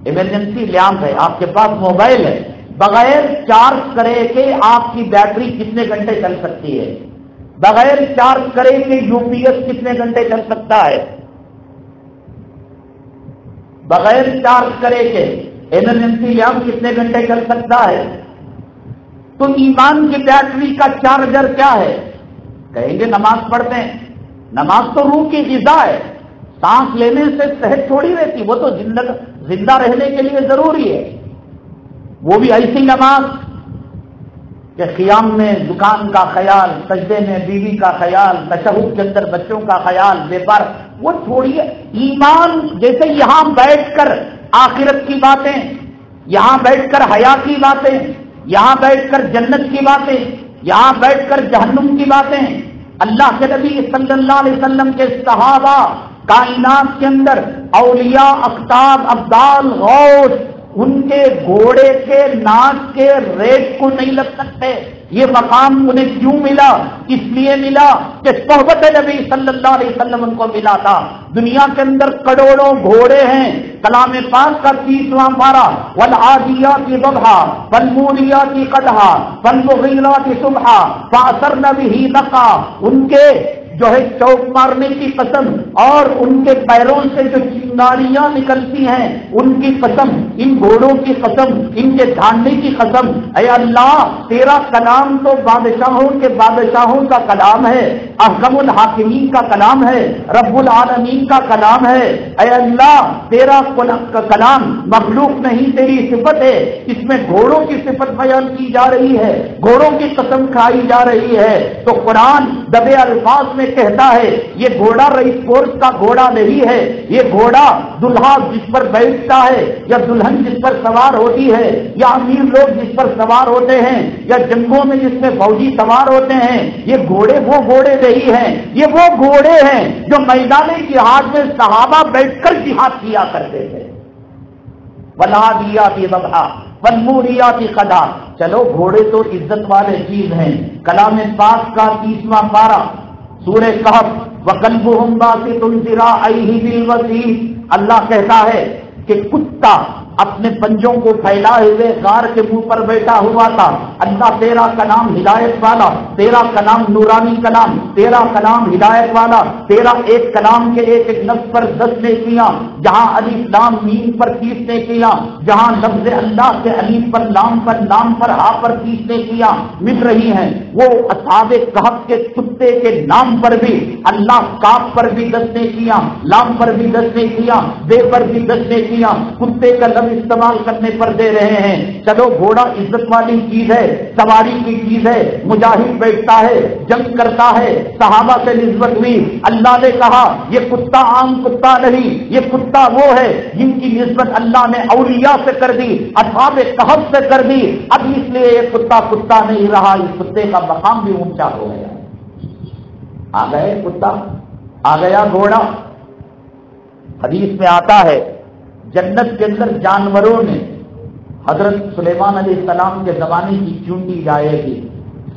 ایمرجنسی لیمپ ہے آپ کے پاس، موبائل ہے، بغیر چارج کرے کہ آپ کی بیٹری کتنے گھنٹے چل سکتی ہے؟ بغیر چارج کرے کہ یو پی ایس کتنے گھنٹے چل سکتا ہے؟ بغیر چارج کرے کہ ایمرجنسی لیمپ کتنے گھنٹے چل سکتا ہے؟ تو ایمان کی بیٹری کا چارجر کیا ہے؟ کہیں گے نماز پڑھتے ہیں، نماز تو روح کی غذا ہے، سانس لینے سے صحت تھوڑی رہتی، وہ تو زندہ رہنے کے لیے ضروری ہے، وہ بھی ایسی نماز کہ قیام میں دکان کا خیال، سجدے میں بیوی کا خیال، تشہد کے اندر بچوں کا خیال، بیپار، وہ چھوڑیے، ایمان جیسے یہاں بیٹھ کر آخرت کی باتیں، یہاں بیٹھ کر حیا کی باتیں، یہاں بیٹھ کر جنت کی باتیں، یہاں بیٹھ کر جہنم کی باتیں، اللہ کے نبی صلی اللہ علیہ وسلم کے صحابہ کائنات کے اندر اولیاء، اقطاب، ابدال، غوث، ان کے گھوڑے کے ناک کے ریٹ کو نہیں لگ سکتے، یہ مقام انہیں کیوں ملا؟ اس لیے ملا کہ صحبت نبی صلی اللہ علیہ وسلم ان کو ملا تھا۔ دنیا کے اندر کروڑوں گھوڑے ہیں، کلام پاک کا 30واں پارہ، والعادیات ضبحا فالموریات قدحا فالمغیرات صبحا فاثرن به نقعا، ان کے جو ہے چوک مارنے کی قسم اور ان کے پیروں سے جو چنگاریاں نکلتی ہیں ان کی قسم، ان گھوڑوں کی قسم، ان کے دھاننے کی قسم، اے اللہ تیرا کلام تو بادشاہوں کے بادشاہوں کا کلام ہے، احکم الحاکمین کا کلام ہے، رب العالمین کا کلام ہے، اے اللہ تیرا کلام مخلوق نہیں، تیری صفت ہے، اس میں گھوڑوں کی صفت بیان کی جا رہی ہے، گھوڑوں کی قسم کھائی جا رہی ہے، تو قرآن دبے الفاظ میں کہتا ہے یہ گھوڑا رئیس فورس کا گھوڑا نہیں ہے، یہ گھوڑا دلہا جس پر بیٹھتا ہے یا دلہن جس پر سوار ہوتی ہے یا امیر لوگ جس پر سوار ہوتے ہیں یا جنگوں میں جس میں فوجی سوار ہوتے ہیں، یہ گھوڑے وہ گھوڑے نہیں ہیں، یہ وہ گھوڑے ہیں جو میدان جہاد میں صحابہ بیٹھ کر جہاد کیا کرتے تھے۔ والعادیات ضبحا والموریات قدحا، چلو گھوڑے تو عزت والے چیز ہیں، کلام پاک کا 30واں پارہ سورہ کہف، وَقَلْبُهُمْ بَاسِطٌ ذِرَاعَيْهِ بِالْوَصِيدِ، اللہ کہتا ہے کہ کتا اپنے پنجوں کو پھیلائے ہوئے غار کے منہ پر بیٹھا ہوا تھا۔ اللہ تیرا کلام ہدایت والا، تیرا کلام نورانی کلام، تیرا کلام ہدایت والا، تیرا ایک کلام کے ایک ایک لفظ پر 10 نیکیاں، جہاں الف لام میم پر 30 نیکیاں، جہاں لفظ اللہ کے الف پر لام پر ہا پر 30 نیکیاں مل رہی ہیں، وہ اصحاب کہف کے کتے کے نام پر بھی اللہ کاف پر بھی 10 نیکیاں، لام پر بھی 10 نیکیاں، بے پر بھی 10 نیکیاں، کتے کا استعمال کرنے پر دے رہے ہیں۔ چلو گھوڑا عزت والی چیز ہے، سواری کی چیز ہے، مجاہد بیٹھتا ہے، جنگ کرتا ہے، صحابہ سے نسبت ہوئی، اللہ نے کہا یہ کتا عام کتا نہیں، یہ کتا وہ ہے جن کی نسبت اللہ نے اولیاء سے کر دی، اصحاب کہف سے کر دی، اب اس لیے یہ کتا کتا نہیں رہا، اس کتے کا مقام بھی اونچا ہو گیا۔ آ گئے کتا، آ گیا گھوڑا۔ حدیث میں آتا ہے جنت کے اندر جانوروں نے حضرت سلیمان علیہ السلام کے زمانے کی چونٹی جائے گی،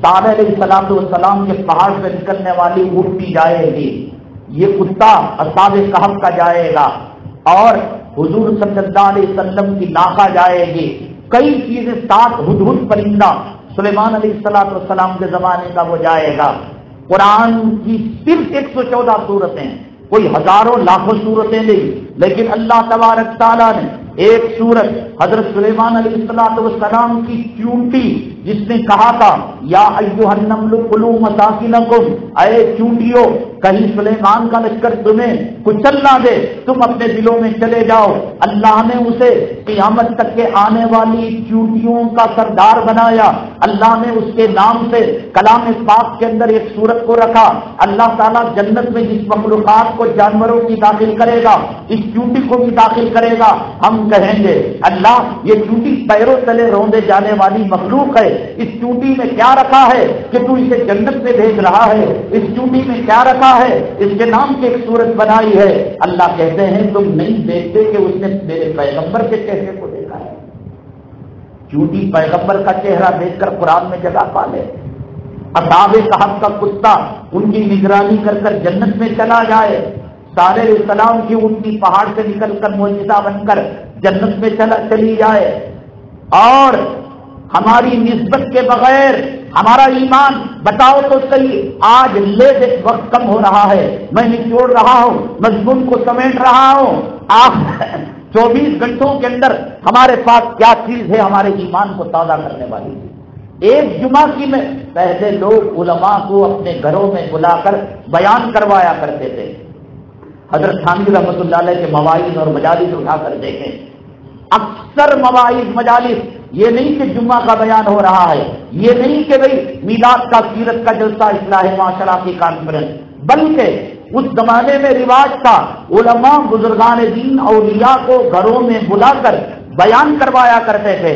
صالح علیہ السلام کے پہاڑ سے نکلنے والی اٹھتی جائے گی، یہ کتا اصحاب کہف کا جائے گا، اور حضور صلی اللہ علیہ وسلم کی ناقہ جائے گی، کئی چیزیں ساتھ، ہدہد پرندہ سلیمان علیہ السلام کے زمانے کا وہ جائے گا۔ قرآن کی صرف 114 صورتیں، کوئی ہزاروں لاکھوں صورتیں نہیں، لیکن اللہ تبارک تعالیٰ نے ایک صورت حضرت سلیمان علیہ السلام کی چونٹی، جس نے کہا تھا یا ایھا النمل کلوا مساکنکم، اے چونٹیوں کہیں سلیمان کا لشکر تمہیں کچل نہ دے، تم اپنے دلوں میں چلے جاؤ۔ اللہ نے اسے قیامت تک کے آنے والی چوٹیوں کا سردار بنایا۔ اللہ نے اس کے نام سے کلام پاک کے اندر ایک سورت کو رکھا۔ اللہ تعالیٰ جنت میں جس مخلوقات کو جانوروں کی داخل کرے گا، اس چوٹی کو بھی داخل کرے گا۔ ہم کہیں گے اللہ یہ چوٹی پیروں تلے روندے جانے والی مخلوق ہے، اس چوٹی میں کیا رکھا ہے کہ تو اسے جنت میں بھیج رہا ہے؟ اس چوٹی میں کیا رکھا ہے؟ اس کے نام کی ایک صورت بنائی ہے۔ اللہ کہتے ہیں تم نہیں دیکھتے کہ اس نے میرے پیغمبر کے چہرے کو دیکھا ہے۔ چوٹی پیغمبر کا چہرہ دیکھ کر قرآن میں جگہ پا لے۔ اصحاب کہف کا کتا ان کی نگرانی کر کر جنت میں چلا جائے۔ صالح علیہ السلام کی اونٹی پہاڑ سے نکل کر معجزہ بن کر جنت میں چلی جائے، اور ہماری نسبت کے بغیر ہمارا ایمان بتاؤ تو صحیح آج لے دے وقت کم ہو رہا ہے، میں نچوڑ رہا ہوں، مضمون کو سمیٹ رہا ہوں۔ آپ 24 گھنٹوں کے اندر ہمارے پاس کیا چیز ہے ہمارے ایمان کو تازہ کرنے والی؟ ایک جمعہ کی میں پہلے لوگ علماء کو اپنے گھروں میں بلا کر بیان کروایا کرتے تھے۔ حضرت تھانوی رحمۃ اللہ علیہ کے مواعظ اور مجالس اٹھا کر دیکھیں، اکثر مواعظ مجالس یہ نہیں کہ جمعہ کا بیان ہو رہا ہے، یہ نہیں کہ بھئی میلاد کا سیرت کا جلسہ اصلاح معاشرہ کی کانفرنس، بلکہ اس زمانے میں رواج تھا علماء بزرگان دین اولیاء کو گھروں میں بلا کر بیان کروایا کرتے تھے۔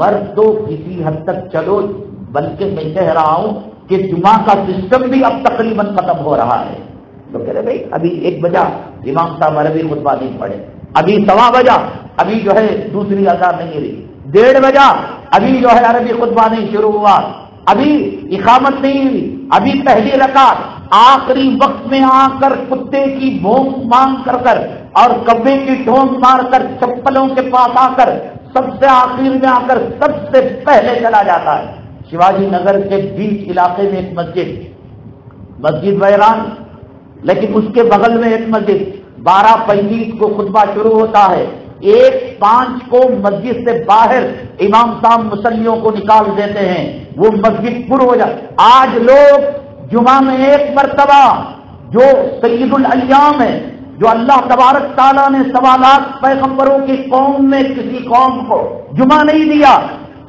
مرد تو کسی حد تک چلو، بلکہ میں کہہ رہا ہوں کہ جمعہ کا سسٹم بھی اب تقریباً ختم ہو رہا ہے۔ تو کہہ رہے بھائی ابھی 1 بجا امام صاحب عربی خطبہ نہیں پڑھے، ابھی 1:15 بجا ابھی جو ہے دوسری اذان نہیں رہی، 1:30 بجا ابھی جو ہے عربی خطبہ نہیں شروع ہوا، ابھی اقامت نہیں ہوئی، ابھی پہلی رکعت، آخری وقت میں آ کر کتے کی بھونک مانگ کر کر اور کبے کی ٹھونک مار کر چپلوں کے پاس آ کر سب سے آخر میں آ کر سب سے پہلے چلا جاتا ہے۔ شیواجی نگر کے بیچ علاقے میں ایک مسجد ویران، لیکن اس کے بغل میں ایک مسجد 12:35 کو خطبہ شروع ہوتا ہے، 1:05 کو مسجد سے باہر امام صاحب مصلیوں کو نکال دیتے ہیں، وہ مسجد پر ہو جائے۔ آج لوگ جمعہ میں ایک مرتبہ جو سید الایام ہے، جو اللہ تبارک تعالیٰ نے 1.25 لاکھ پیغمبروں کی قوم میں کسی قوم کو جمعہ نہیں دیا،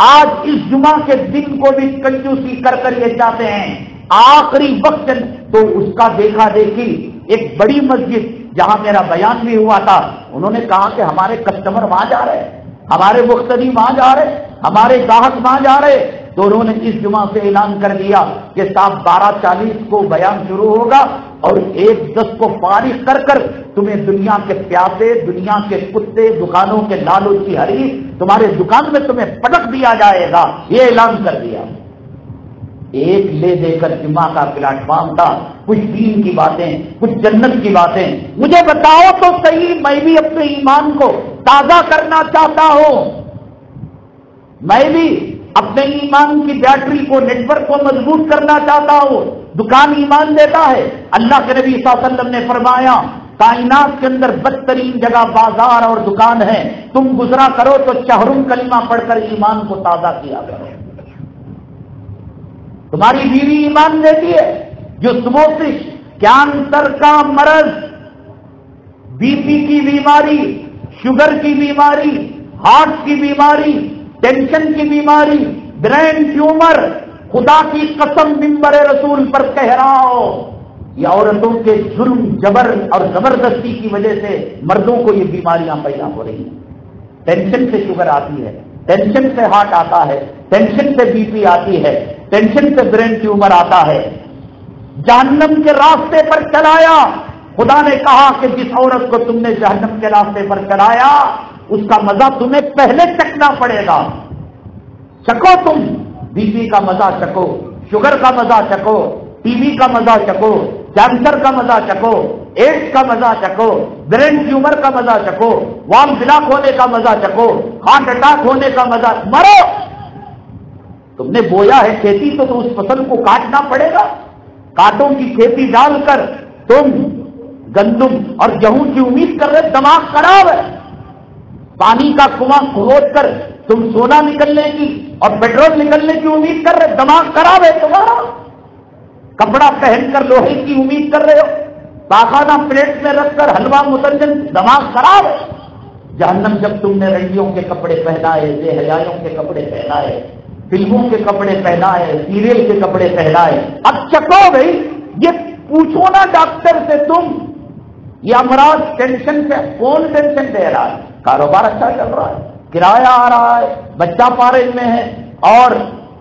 آج اس جمعہ کے دن کو بھی کنجوسی کر کر یہ چاہتے ہیں آخری وقت۔ تو اس کا دیکھا دیکھی ایک بڑی مسجد جہاں میرا بیان بھی ہوا تھا، انہوں نے کہا کہ ہمارے کسٹمر وہاں جا رہے ہیں، ہمارے مقتدی وہاں جا رہے، ہمارے گاہک وہاں جا رہے، تو انہوں نے اس جمعہ سے اعلان کر دیا کہ صاحب 12:40 کو بیان شروع ہوگا اور 1:10 کو فارغ کر کر تمہیں دنیا کے پیاسے، دنیا کے کتے، دکانوں کے لالو کی ہری تمہارے دکان میں تمہیں پٹک دیا جائے گا، یہ اعلان کر دیا۔ ایک لے دے کر جمعہ کا پلیٹ فارم تھا، کچھ دین کی باتیں، کچھ جنت کی باتیں۔ مجھے بتاؤ تو صحیح، میں بھی اپنے ایمان کو تازہ کرنا چاہتا ہوں، میں بھی اپنے ایمان کی بیٹری کو، نیٹ ورک کو مضبوط کرنا چاہتا ہوں۔ دکان ایمان دیتا ہے، اللہ کے نبی صلی اللہ علیہ وسلم نے فرمایا کائنات کے اندر بدترین جگہ بازار اور دکان ہے، تم گزرا کرو تو چہرم کلمہ پڑھ کر ایمان کو تازہ کیا کرو۔ تمہاری بیوی ایمان دیتی ہے، جو سموسش، کینسر کا مرض، بی پی کی بیماری، شوگر کی بیماری، ہارٹ کی بیماری، ٹینشن کی بیماری، برین ٹیومر، خدا کی قسم منبر رسول پر کہہ رہا ہو، یہ عورتوں کے ظلم، جبر اور زبردستی کی وجہ سے مردوں کو یہ بیماریاں پیدا ہو رہی ہیں۔ ٹینشن سے شوگر آتی ہے، ٹینشن سے ہارٹ آتا ہے، ٹینشن سے بی پی آتی ہے، ٹینشن سے برین ٹیومر آتا ہے۔ جہنم کے راستے پر چلایا، خدا نے کہا کہ جس عورت کو تم نے جہنم کے راستے پر چلایا اس کا مزہ تمہیں پہلے چکھنا پڑے گا۔ چکھو، تم بی پی کا مزہ چکھو، شوگر کا مزہ چکھو، ٹی بی کا مزہ چکھو، کینسر کا مزہ چکھو، ایڈس کا مزہ چکھو، برین ٹیومر کا مزہ چکھو، وام بلاک ہونے کا مزہ چکھو، ہارٹ اٹیک ہونے کا مزہ، مرو۔ تم نے بویا ہے کھیتی تو اس فصل کو کاٹنا پڑے گا، کانٹوں کی کھیتی ڈال کر تم گندم اور گیہوں کی امید کر رہے، دماغ خراب ہے۔ پانی کا کنواں کھود کر تم سونا نکلنے کی اور پیٹرول نکلنے کی امید کر رہے، دماغ خراب ہے تمہارا۔ کپڑا پہن کر لوہے کی امید کر رہے ہو، پاخانہ پلیٹ میں رکھ کر حلوہ مترجم، دماغ خراب ہے۔ جہنم جب تم نے رنڈیوں کے کپڑے پہنائے، بے حیائیوں کے کپڑے پہنائے، فلموں کے کپڑے پہنائے، سیریل کے کپڑے پہنائے، اب چکو بھائی، یہ پوچھو نا ڈاکٹر سے تم، یہ امراض ٹینشن سے کون ٹینشن دے رہا ہے؟ کاروبار اچھا چل رہا ہے، کرایہ آ رہا ہے، بچہ فارغ میں ہے، اور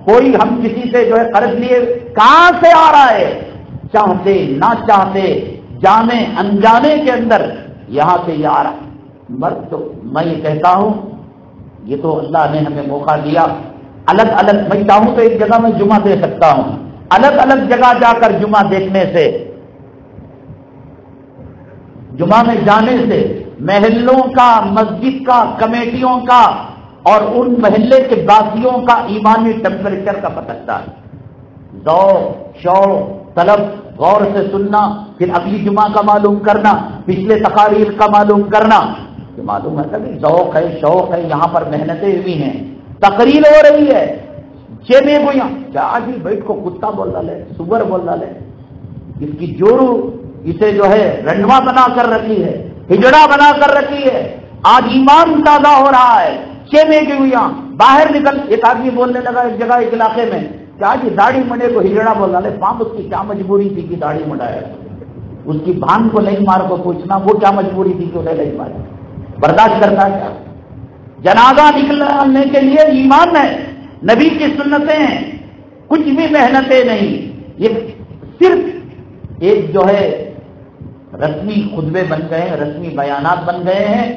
کوئی ہم کسی سے جو ہے قرض لیے، کہاں سے آ رہا ہے؟ چاہتے نہ چاہتے، جانے انجانے کے اندر یہاں سے یہ آ رہا ہے۔ مرد تو میں یہ کہتا ہوں، یہ تو اللہ نے ہمیں موقع دیا، الگ الگ، میں چاہوں تو ایک جگہ میں جمعہ دے سکتا ہوں، الگ الگ جگہ جا کر جمعہ دیکھنے سے، جمعہ میں جانے سے محلوں کا، مسجد کا، کمیٹیوں کا اور ان محلے کے باسیوں کا ایمانی ٹیمپریچر کا پتہ چلتا ہے۔ ذوق، شوق، طلب، غور سے سننا، پھر اگلی جمعہ کا معلوم کرنا، پچھلے تقاریر کا معلوم کرنا، یہ معلوم ہے کہ ذوق ہے، شوق ہے، یہاں پر محنتیں ہوئی ہیں، تقریر ہو رہی ہے، چینے گویاں، کیا جی بیٹھ کو کتا بول ڈالے، سور بول ڈالے، اس کی جوڑو اسے جو ہے رنڈوا بنا کر رکھی ہے، ہجڑا بنا کر رکھی ہے۔ آج ایمان تازہ ہو رہا ہے، چینے گویاں باہر نکل، ایک آدمی بولنے لگا ایک جگہ ایک علاقے میں، کیا جی داڑھی مڈے کو ہجڑا بول ڈالے، پاپ اس کی کیا مجبوری تھی کہ داڑھی مڈائے؟ اس کی بھان کو نہیں مار کو پوچھنا وہ کیا مجبوری تھی کہ انہیں نہیں مارے، برداشت کرتا کیا؟ جنازہ نکلنے کے لیے ایمان ہے، نبی کی سنتیں ہیں، کچھ بھی محنتیں نہیں، یہ صرف ایک جو ہے رسمی خطبے بن گئے ہیں، رسمی بیانات بن گئے ہیں۔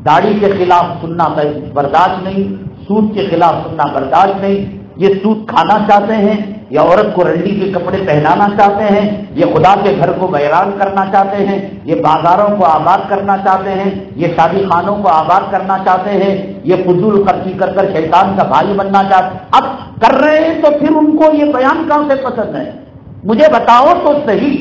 داڑھی کے خلاف سننا برداشت نہیں، سود کے خلاف سننا برداشت نہیں، یہ سود کھانا چاہتے ہیں، یا عورت کو رنڈی کے کپڑے پہنانا چاہتے ہیں، یہ خدا کے گھر کو ویران کرنا چاہتے ہیں، یہ بازاروں کو آباد کرنا چاہتے ہیں، یہ شادی خانوں کو آباد کرنا چاہتے ہیں، یہ فضول خرچی کر کر شیطان کا بھائی بننا چاہتے ہیں۔ اب کر رہے ہیں تو پھر ان کو یہ بیان کہاں سے پسند ہے؟ مجھے بتاؤ تو صحیح،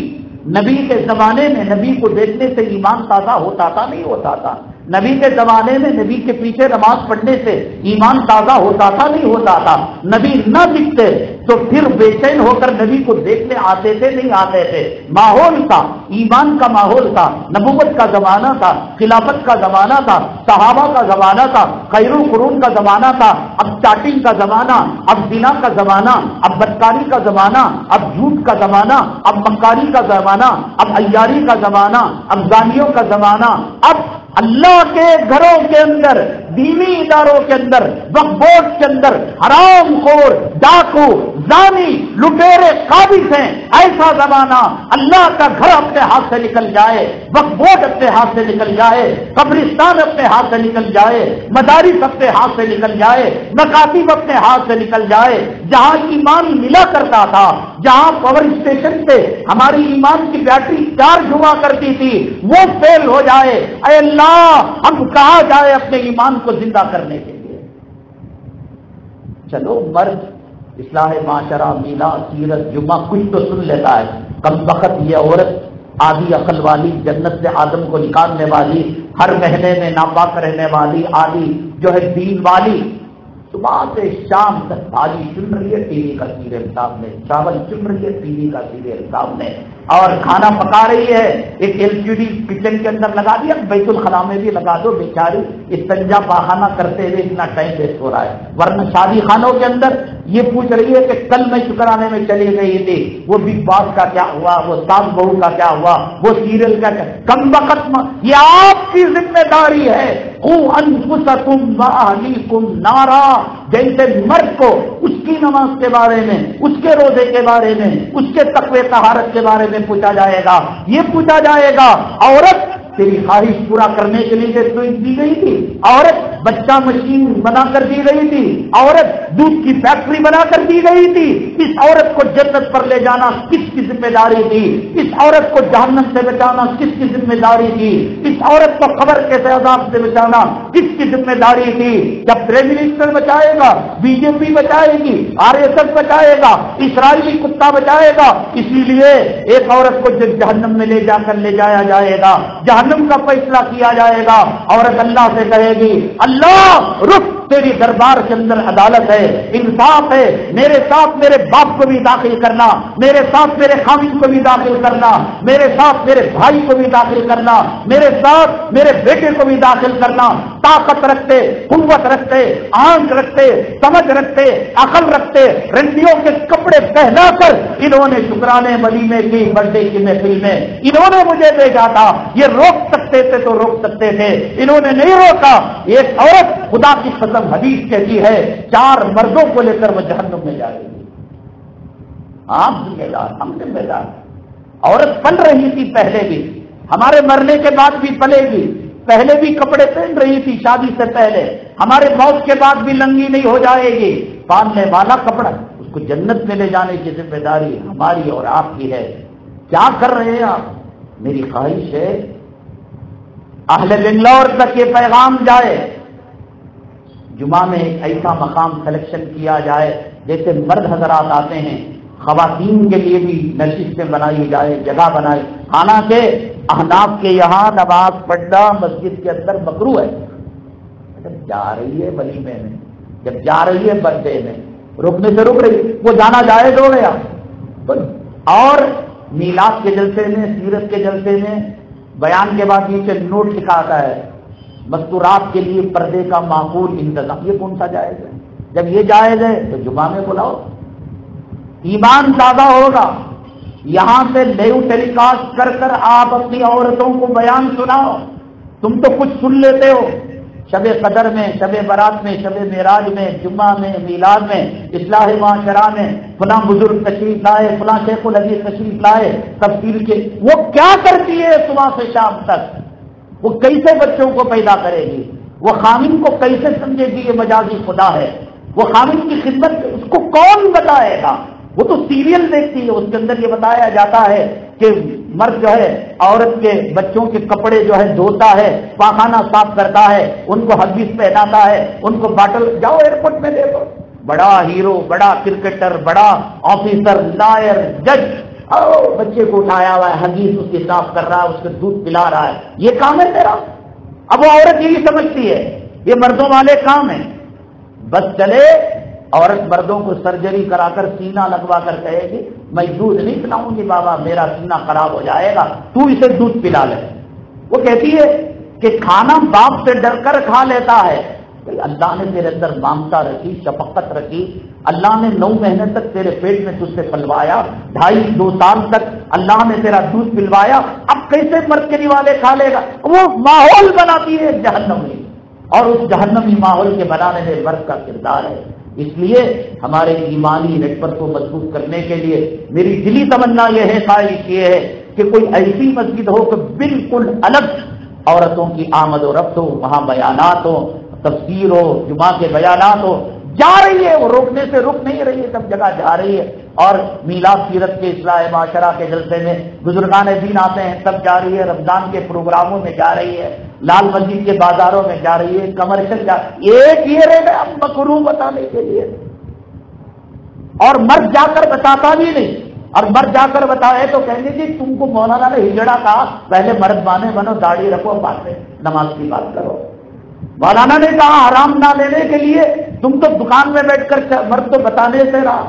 نبی کے زمانے میں نبی کو دیکھنے سے ایمان تازہ ہوتا تھا نہیں ہوتا تھا؟ نبی کے زمانے میں نبی کے پیچھے نماز پڑھنے سے ایمان تازہ ہوتا تھا نہیں ہوتا تھا؟ نبی نہ دکھتے تو پھر بے چین ہو کر نبی کو دیکھنے آتے تھے نہیں آتے تھے؟ ماحول تھا، ایمان کا ماحول تھا، نبوت کا زمانہ تھا، خلافت کا زمانہ تھا، صحابہ کا زمانہ تھا، خیر القرون کا زمانہ تھا۔ اب چاٹنگ کا زمانہ، اب زنا کا زمانہ، اب بدکاری کا زمانہ، اب جھوٹ کا زمانہ، اب مکاری کا زمانہ، اب عیاری کا زمانہ، اب زانیوں کا زمانہ، اب اللہ کے گھروں کے اندر، دینی اداروں کے اندر، وقف بورڈ کے اندر حرام خور، ڈاکو، زانی، لٹیرے قابض ہیں۔ ایسا زمانہ، اللہ کا گھر اپنے ہاتھ سے نکل جائے، وقف بورڈ اپنے ہاتھ سے نکل جائے، قبرستان اپنے ہاتھ سے نکل جائے، مدارس اپنے ہاتھ سے نکل جائے، مکاتب اپنے ہاتھ سے نکل جائے، جہاں ایمان ملا کرتا تھا، جہاں پاور اسٹیشن پہ ہماری ایمان کی بیٹری چارج ہوا کرتی تھی، وہ فیل ہو جائے۔ اے اللہ، ہم کہاں جائے اپنے ایمان کو زندہ کرنے کے لیے؟ چلو مرد اصلاح معاشرہ، میلاد، سیرت، جمعہ کچھ تو سن لیتا ہے، کم وقت یہ عورت آدھی عقل والی، جنت سے آدم کو نکالنے والی، ہر مہینے میں ناپاک رہنے والی، آدھی جو ہے دین والی، صبح سے شام تک بھاجی چن رہی ہے ٹی وی کا سیریل سامنے، چاول چن رہی ہے ٹی وی کا سیریل سامنے، اور کھانا پکا رہی ہے، ایک LCD کچن کے اندر لگا دیا، بیت الخلا میں بھی لگا دو، بیچاری استنجا پاخانہ کرتے ہوئے اتنا ٹائم ویسٹ ہو رہا ہے۔ ورنہ شادی خانوں کے اندر یہ پوچھ رہی ہے کہ کل میں شکرانے میں چلی گئی تھی، وہ بگ باس کا کیا ہوا، وہ ساس بہو کا کیا ہوا، وہ سیریل کا کیا؟ کم وقت یہ آپ کی ذمہ داری ہے۔ قوا انفسکم واہلیکم نارا، جیسے مرد کو اس کی نماز کے بارے میں، اس کے روزے کے بارے میں، اس کے تقوی طہارت کے بارے میں پوچھا جائے گا، یہ پوچھا جائے گا عورت تیری خواہش پورا کرنے کے لیے دی گئی تھی، عورت بچہ مشین بنا کر دی گئی تھی، عورت دودھ کی فیکٹری بنا کر دی گئی تھی، اس عورت کو جنت پر لے جانا کس کی ذمہ داری تھی؟ اس عورت کو جہنم سے بچانا کس کی ذمہ داری تھی؟ اس عورت کو قبر کے عذاب سے بچانا کس کی ذمہ داری تھی؟ جب پرائم منسٹر بچائے گا، BJP بچائے گی، RSS بچائے گا، اسرائیلی کتا بچائے گا، اسی لیے ایک عورت کو جہنم میں لے جا کر لے جایا جائے گا، جہنم کا فیصلہ کیا جائے گا، عورت اللہ سے کہے گی اللہ رک، تیری دربار کے اندر عدالت ہے، انصاف ہے، میرے ساتھ میرے باپ کو بھی داخل کرنا، میرے ساتھ میرے خامد کو بھی داخل کرنا، میرے ساتھ میرے بھائی کو بھی داخل کرنا، میرے ساتھ میرے بیٹے کو بھی داخل کرنا۔ طاقت رکھتے، قوت رکھتے، آنکھ رکھتے، سمجھ رکھتے، عقل رکھتے، رنڈیوں کے کپڑے پہنا کر انہوں نے شکرانے ولیمے کی، برڈے کی محفل میں انہوں نے مجھے بھیجا تھا۔ یہ روک سکتے تھے تو روک سکتے تھے، انہوں نے نہیں روکا۔ ایک عورت خدا کی قسم حدیث کہتی ہے 4 مردوں کو لے کر وہ جہنم میں جائے گی۔ آپ ذمہ دار، ہم ذمہ دار۔ عورت پل رہی تھی پہلے بھی، ہمارے مرنے کے بعد بھی پلے گی، پہلے بھی کپڑے پہن رہی تھی شادی سے پہلے، ہمارے موت کے بعد بھی ننگی نہیں ہو جائے گی۔ پہننے والا کپڑا اس کو جنت میں لے جانے کی ذمہ داری ہماری اور آپ کی ہے۔ کیا کر رہے ہیں آپ؟ میری خواہش ہے اہل بنگلور تک یہ پیغام جائے، جمعہ میں ایک ایسا مقام سلیکشن کیا جائے جیسے مرد حضرات آتے ہیں، خواتین کے لیے بھی نشستیں بنائی جائے، جگہ بنائی۔ حالانکہ احناف کے یہاں نماز پڑھنا مسجد کے اندر مکروہ ہے۔ جب جا رہی ہے ولیمے میں، جب جا رہی ہے برتھڈے میں، رکنے سے رک رہی، وہ جانا جائز ہو گیا۔ اور میلاد کے جلسے میں، سیرت کے جلسے میں بیان کے بعد نیچے نوٹ لکھا آتا ہے مستورات کے لیے پردے کا معقول انتظام۔ یہ کون سا جائز ہے؟ جب یہ جائز ہے تو جمعہ میں بلاؤ، ایمان تازہ ہوگا۔ یہاں سے لیو ٹیلی کاسٹ کر کر آپ اپنی عورتوں کو بیان سناؤ۔ تم تو کچھ سن لیتے ہو، شب قدر میں، شب برات میں، شب معراج میں، جمعہ میں، میلاد میں، اصلاح معاشرہ میں فلاں بزرگ تشریف لائے، فلاں شیخ الحدیث تشریف لائے، تفسیر کے۔ وہ کیا کرتی ہے صبح سے شام تک؟ وہ کیسے بچوں کو پیدا کرے گی؟ وہ خامن کو کیسے سمجھے گی یہ مجازی خدا ہے؟ وہ خامن کی خدمت اس کو کون بتائے گا؟ وہ تو سیریل دیکھتی ہے، اس کے اندر یہ بتایا جاتا ہے کہ مرد جو ہے عورت کے بچوں کے کپڑے جو ہے دھوتا ہے، پاخانہ صاف کرتا ہے، ان کو حدیث پہناتا ہے، ان کو باٹل۔ جاؤ ایئرپورٹ میں دیکھو، بڑا ہیرو، بڑا کرکٹر، بڑا آفیسر، لائر، جج، بچے کو اٹھایا ہوا ہے، حدیث اس کی صاف کر رہا ہے، اس کو دودھ پلا رہا ہے۔ یہ کام ہے تیرا؟ اب وہ عورت یہی سمجھتی ہے یہ مردوں والے کام ہیں۔ بس چلے عورت مردوں کو سرجری کرا کر سینہ لگوا کر کہے گی میں دودھ نہیں پلاؤں گی بابا، میرا سینہ خراب ہو جائے گا، تو اسے دودھ پلا لے۔ وہ کہتی ہے کہ کھانا باپ سے ڈر کر کھا لیتا ہے۔ اللہ نے تیرے اندر ممتا رکھی، شفقت رکھی، اللہ نے 9 مہینے تک تیرے پیٹ میں تجھ سے پلوایا، 2.5-2 سال تک اللہ نے تیرا دودھ پلوایا، اب کیسے مرد کے والے کھا لے گا؟ وہ ماحول بناتی ہے جہنمی، اور اس جہنمی ماحول کے بنانے میں مرد کا کردار ہے۔ اس لیے ہمارے ایمانی نیٹورک کو مضبوط کرنے کے لیے میری دلی تمنا یہ ہے، خواہش یہ ہے کہ کوئی ایسی مسجد ہو کہ بالکل الگ عورتوں کی آمد و رفت ہو، وہاں بیانات ہو، تفسیر ہو، جمعہ کے بیانات ہو۔ جا رہی ہے، وہ روکنے سے رک نہیں رہی ہے، سب جگہ جا رہی ہے۔ اور میلاد سیرت کے اصلاح معاشرہ کے جلسے میں بزرگان دین آتے ہیں، سب جا رہی ہے، رمضان کے پروگراموں میں جا رہی ہے، لال مسجد کے بازاروں میں جا رہی ہے، کمرشل جا، ایک یہ رہ گیا مکروہ بتانے کے لیے، اور مرد جا کر بتاتا بھی نہیں۔ اور مرد جا کر بتائے تو کہیں گے جی تم کو مولانا نے ہجڑا کہا، پہلے مرد بانے بنو، داڑھی رکھو، بعد میں نماز کی بات کرو۔ مولانا نے کہا حرام نہ لینے کے لیے، تم تو دکان میں بیٹھ کر مرد تو بتانے سے رہا۔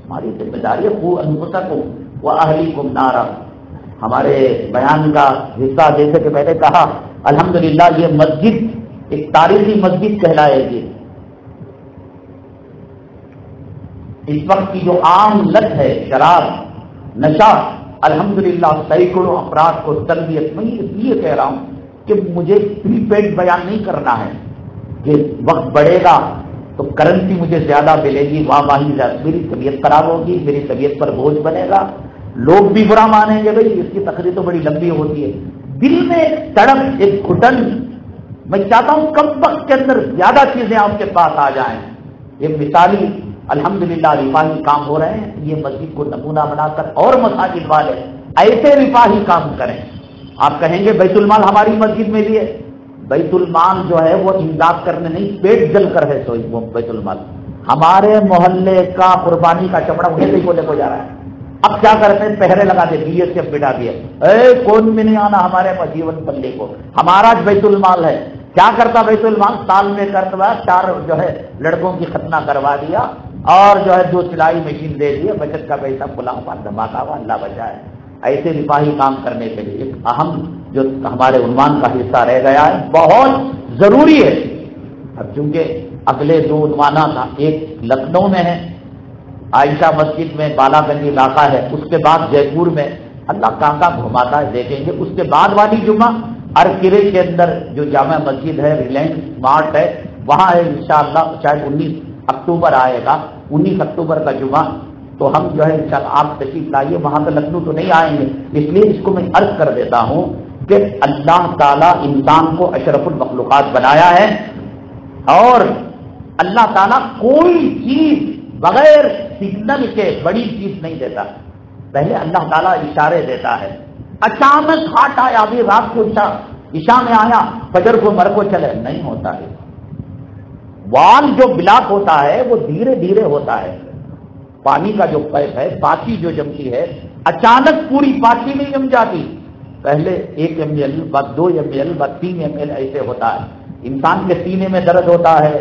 ہماری ذمہ داری ہے انفسکم واہلیکم نارا۔ ہمارے بیان کا حصہ جیسے کہ میں نے کہا الحمدللہ یہ مسجد ایک تاریخی مسجد کہلائے گی۔ اس وقت کی جو عام لت ہے شراب، نشہ، الحمدللہ سینکڑوں افراد کو تربیت میں اس لیے کہہ رہا ہوں کہ مجھے پری پیڈ بیان نہیں کرنا ہے کہ وقت بڑھے گا تو کرنسی مجھے زیادہ ملے گی، واہ واہی زیادہ، میری طبیعت خراب ہوگی، میری طبیعت پر بوجھ بنے گا، لوگ بھی برا مانیں گے، بھائی اس کی تقریر تو بڑی لمبی ہوتی ہے۔ دل میں ایک تڑپ، ایک گھٹن، میں چاہتا ہوں کم وقت کے اندر زیادہ چیزیں آپ کے پاس آ جائیں۔ یہ مثالی الحمدللہ رفاہی کام ہو رہے ہیں، یہ مسجد کو نمونہ بنا کر اور مساجد والے ایسے رفاہی کام کریں۔ آپ کہیں گے بیت المال ہماری مسجد میں بھی ہے، بیت المال جو ہے وہ امداد کرنے نہیں، پیٹ جل کر ہے سوئی وہ بیت المال۔ ہمارے محلے کا قربانی کا چمڑا انہیں سے لے کو جا رہا ہے۔ اب کیا کرتے ہیں، پہرے لگا دے، بی ایس ایف بٹا دیا، کون بھی نہیں آنا ہمارے جیون پلے کو، ہمارا بیت المال ہے۔ کیا کرتا بیت المال؟ سال میں کرتا 4 جو ہے لڑکوں کی ختنہ کروا دیا اور جو ہے 2 سلائی مشین دے دیے، بچت کا پیسہ کھلا ہوا دھماکہ ہوا، اللہ بچائے۔ ایسے رفاہی کام کرنے کے لیے ایک اہم جو ہمارے عنوان کا حصہ رہ گیا ہے، بہت ضروری ہے۔ اب چونکہ اگلے 2 عنوانات تھا، ایک لکھنؤ میں ہے عائشہ مسجد میں، بالا گنج علاقہ ہے، اس کے بعد جے پور میں، اللہ کہاں کہاں گھماتا ہے دیکھیں گے۔ اس کے بعد والی جمعہ ارکرے کے اندر جو جامع مسجد ہے، ریلائنس اسمارٹ ہے، وہاں ہے انشاءاللہ، شاید 19 اکتوبر آئے گا، 19 اکتوبر کا جمعہ، تو ہم جو ہے انشاءاللہ آپ تشریف لائیے، وہاں تو لکھنؤ تو نہیں آئیں گے، اس لیے اس کو میں عرض کر دیتا ہوں کہ اللہ تعالیٰ انسان کو اشرف المخلوقات بنایا ہے، اور اللہ تعالیٰ کوئی چیز بغیر سگنل کے بڑی چیز نہیں دیتا۔ پہلے اللہ تعالیٰ اشارے دیتا ہے، اچانک ہاتھ آیا، ابھی رات کو عشاء میں آیا، فجر کو مر کو چلے، نہیں ہوتا ہے۔ وال جو بلاک ہوتا ہے وہ دھیرے دھیرے ہوتا ہے، پانی کا جو پائپ ہے، پاچی جو جمتی ہے، اچانک پوری پاچی نہیں جم جاتی، پہلے 1 ml، بعد 2 ml، بعد 3 ml ایسے ہوتا ہے۔ انسان کے سینے میں درد ہوتا ہے،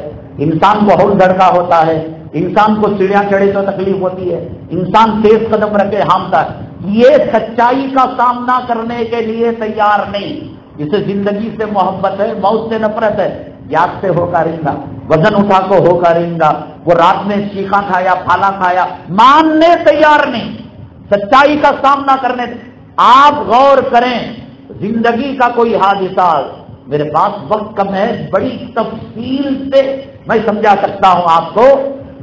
انسان کو ہول دھڑکا ہوتا ہے، انسان کو سیڑھیاں چڑھے تو تکلیف ہوتی ہے، انسان تیز قدم رکھے ہامتا ہے۔ یہ سچائی کا سامنا کرنے کے لیے تیار نہیں، جسے زندگی سے محبت ہے، موت سے نفرت ہے، یاد سے ہو کریں گا، وزن اٹھا کو ہو کریں گا، وہ رات میں چیخا کھایا پھالا کھایا، ماننے تیار نہیں، سچائی کا سامنا کرنے۔ آپ غور کریں، زندگی کا کوئی حادثہ، میرے پاس وقت کم ہے، بڑی تفصیل سے میں سمجھا سکتا ہوں آپ کو،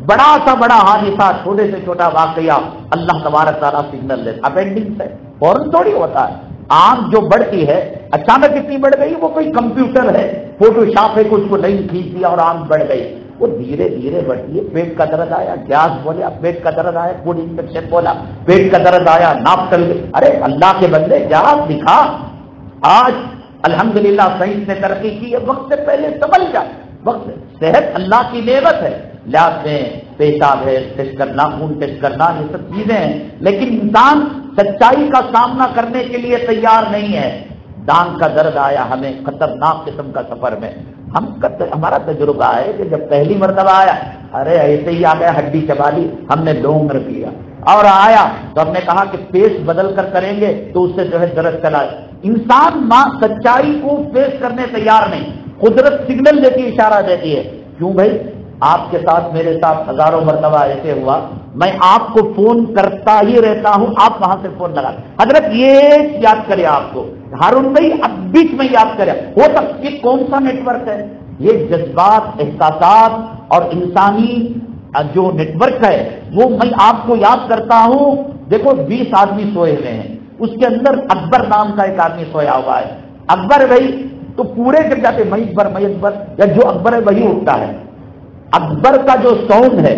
بڑا سا بڑا حادثہ، چھوٹے سے چھوٹا واقعہ، اللہ تبارک تعالیٰ سگنل دیتا، اپینڈنگ سے فوراً تھوڑی ہوتا ہے۔ آنکھ جو بڑھتی ہے، اچانک اتنی بڑھ گئی، وہ کوئی کمپیوٹر ہے، فوٹو شاپ ہے، کچھ کو نہیں کھینچ دیا اور آنکھ بڑھ گئی، وہ دھیرے دھیرے بڑھتی ہے۔ پیٹ کا درد آیا، گیس بولا، پیٹ کا درد آیا، فوڈ انفیکشن بولا، پیٹ کا درد آیا، ناپ ٹل گئی، ارے اللہ کے بندے گیس دکھا۔ آج الحمدللہ سائنس نے ترقی کی ہے، وقت سے پہلے سمجھ جائے، وقت صحت اللہ کی نعمت ہے، لحاظ میں پیشاب ہے، ٹیسٹ کرنا، خون ٹیسٹ کرنا، یہ سب چیزیں ہیں، لیکن انسان سچائی کا سامنا کرنے کے لیے تیار نہیں ہے۔ دان کا درد آیا ہمیں خطرناک قسم کا سفر میں، ہمارا تجربہ ہے کہ جب پہلی مرتبہ آیا، ارے ایسے ہی آ گیا، ہڈی چبا لی، ہم نے لونگ رکھ لیا، اور آیا تو ہم نے کہا کہ پیس بدل کر کریں گے تو اس سے جو ہے درد چلا۔ انسان ماں سچائی کو پیش کرنے تیار نہیں، قدرت سگنل دیتی، اشارہ دیتی ہے۔ کیوں بھائی؟ آپ کے ساتھ میرے ساتھ ہزاروں مرتبہ ایسے ہوا، میں آپ کو فون کرتا ہی رہتا ہوں، آپ وہاں سے فون لگا، حضرت یہ یاد کرے آپ کو، ہارون بھائی اب بیچ میں یاد کرے، وہ تک یہ کون سا نیٹ ورک ہے؟ یہ جذبات، احساسات اور انسانی جو نیٹ ورک ہے وہ میں آپ کو یاد کرتا ہوں۔ دیکھو 20 آدمی سوئے ہوئے ہیں، اس کے اندر اکبر نام کا ایک آدمی سویا ہوا ہے، اکبر بھائی تو پورے گر جاتے، میں اکبر، یا جو اکبر ہے وہی اٹھتا ہے۔ اکبر کا جو ساؤنڈ ہے،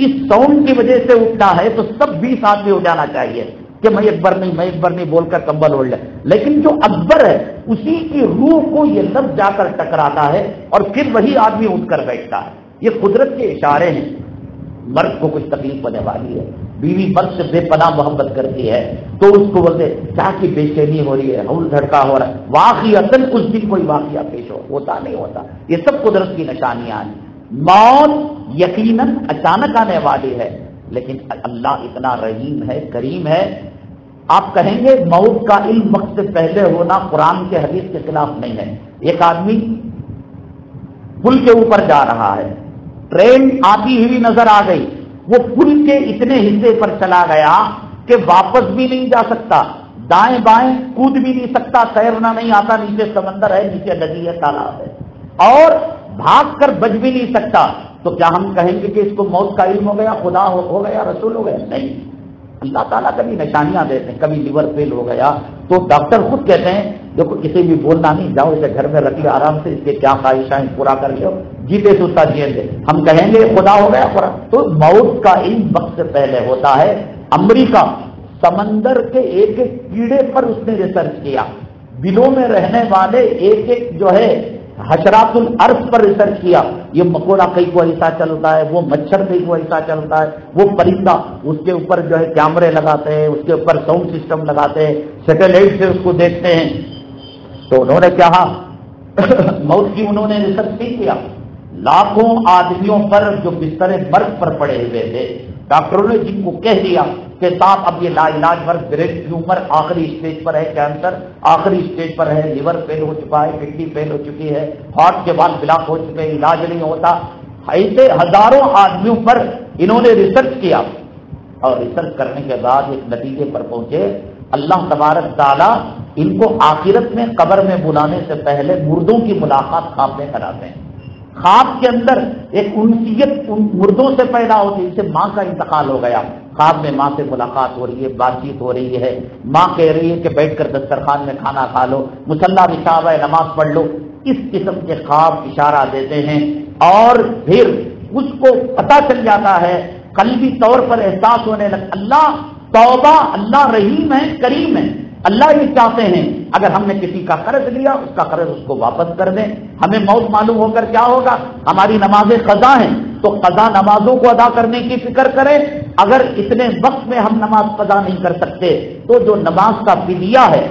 اس ساؤنڈ کی وجہ سے اٹھنا ہے تو سب 20 آدمی اٹھ جانا چاہیے کہ میں اکبر نہیں بول کر کمبل اوڑھ لے، لیکن جو اکبر ہے اسی کی روح کو یہ لفظ جا کر ٹکراتا ہے اور پھر وہی آدمی اٹھ کر بیٹھتا ہے۔ یہ قدرت کے اشارے ہیں۔ مرد کو کچھ تکلیف ہونے والی ہے، بیوی مرد سے بے پناہ محبت کرتی ہے تو اس کو بولتے کیا کی بے چینی ہو رہی ہے، ہول دھڑکا ہو رہا ہے، واقعتاً اس دن کوئی واقعہ پیش ہوتا نہیں ہوتا، یہ سب قدرت کی نشانیاں ہیں۔ موت یقیناً اچانک آنے والی ہے، لیکن اللہ اتنا رحیم ہے، کریم ہے۔ آپ کہیں گے موت کا علم وقت سے پہلے ہونا قرآن کے حدیث کے خلاف نہیں ہے۔ ایک آدمی پل کے اوپر جا رہا ہے، ٹرین آتی ہوئی نظر آ گئی، وہ پل کے اتنے حصے پر چلا گیا کہ واپس بھی نہیں جا سکتا، دائیں بائیں کود بھی نہیں سکتا، تیرنا نہیں آتا، نیچے سمندر ہے، نیچے ندی ہے، تالاب ہے، اور بھاگ کر بچ بھی نہیں سکتا، تو کیا ہم کہیں گے کہ اس کو موت کا علم ہو گیا، خدا ہو گیا، رسول ہو گیا؟ نہیں، اللہ تعالیٰ کبھی نشانیاں دیتے ہیں، کبھی لیور فیل ہو گیا تو ڈاکٹر خود کہتے ہیں دیکھو کسی بھی بولنا نہیں، جاؤ اسے گھر میں رکھ لو آرام سے، اس کے کیا خواہشیں پورا کر لو، جیتے سوتا جیئیں گے، ہم کہیں گے خدا ہو گیا خدا؟ تو موت کا علم وقت سے پہلے ہوتا ہے۔ امریکہ سمندر کے ایک ایک کیڑے پر اس نے ریسرچ کیا، بلوں میں رہنے والے ایک ایک جو ہے حشرات الارض پر ریسرچ کیا، یہ مکوڑا کئی کو ایسا چلتا ہے، وہ مچھر کئی کو ایسا چلتا ہے، وہ پرندہ، اس کے اوپر جو ہے کیمرے لگاتے ہیں، اس کے اوپر ساؤنڈ سسٹم لگاتے ہیں، سیٹلائٹ سے اس کو دیکھتے ہیں۔ تو انہوں نے کہا موت کی انہوں نے ریسرچ نہیں کیا. لاکھوں آدمیوں پر جو بستر مرگ پر پڑے ہوئے تھے، ڈاکٹروں نے جن کو کہہ دیا کہ صاحب اب یہ لا علاج مرگ، بریسٹ ٹیومر آخری اسٹیج پر ہے، کینسر آخری اسٹیج پر ہے، لیور فیل ہو چکا ہے، کڈنی فیل ہو چکی ہے، ہارٹ کے والو بلاک ہو چکے ہیں، علاج نہیں ہوتا. ایسے ہزاروں آدمیوں پر انہوں نے ریسرچ کیا، اور ریسرچ کرنے کے بعد ایک نتیجے پر پہنچے. اللہ تبارک تعالیٰ ان کو آخرت میں قبر میں بلانے سے پہلے مردوں کی ملاقات خواب میں کراتے ہیں. خواب کے اندر ایک انسیت ان مردوں سے پیدا ہوتی ہے. جسے ماں کا انتقال ہو گیا، خواب میں ماں سے ملاقات ہو رہی ہے، بات چیت ہو رہی ہے، ماں کہہ رہی ہے کہ بیٹھ کر دسترخوان میں کھانا کھا لو، مصلی بچھا ہوا ہے نماز پڑھ لو. اس قسم کے خواب اشارہ دیتے ہیں، اور پھر اس کو پتہ چل جاتا ہے، قلبی طور پر احساس ہونے لگتا. اللہ توبہ، اللہ رحیم ہے، کریم ہے. اللہ یہ چاہتے ہیں اگر ہم نے کسی کا قرض لیا اس کا قرض اس کو واپس کر دیں. ہمیں موت معلوم ہو کر کیا ہوگا؟ ہماری نمازیں قضا ہیں تو قضا نمازوں کو ادا کرنے کی فکر کریں. اگر اتنے وقت میں ہم نماز قضا نہیں کر سکتے تو جو نماز کا فدیہ ہے،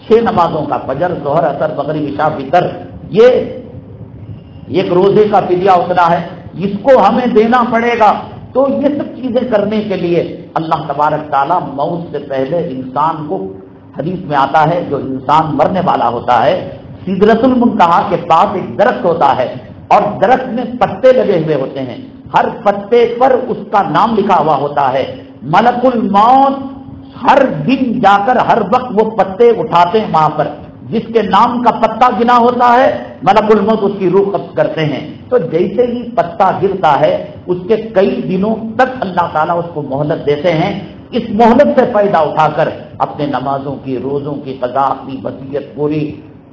6 نمازوں کا، فجر، ظہر، عصر، مغرب، عشاء، وتر، یہ ایک روزے کا فدیہ اتنا ہے، اس کو ہمیں دینا پڑے گا. تو یہ سب چیزیں کرنے کے لیے اللہ تبارک تعالیٰ موت سے پہلے انسان کو، حدیث میں آتا ہے جو انسان مرنے والا ہوتا ہے، سدرۃ المنتہا کے پاس ایک درخت ہوتا ہے، اور درخت میں پتے لگے ہوئے ہوتے ہیں، ہر پتے پر اس کا نام لکھا ہوا ہوتا ہے. ملک الموت ہر دن جا کر ہر وقت وہ پتے اٹھاتے ہیں وہاں پر، جس کے نام کا پتا گنا ہوتا ہے ملک الموت اس کی روح قبض کرتے ہیں. تو جیسے ہی پتا گرتا ہے اس کے کئی دنوں تک اللہ تعالیٰ اس کو مہلت دیتے ہیں. اس مہلت سے فائدہ اٹھا کر اپنے نمازوں کی، روزوں کی قضا، اپنی وصیت پوری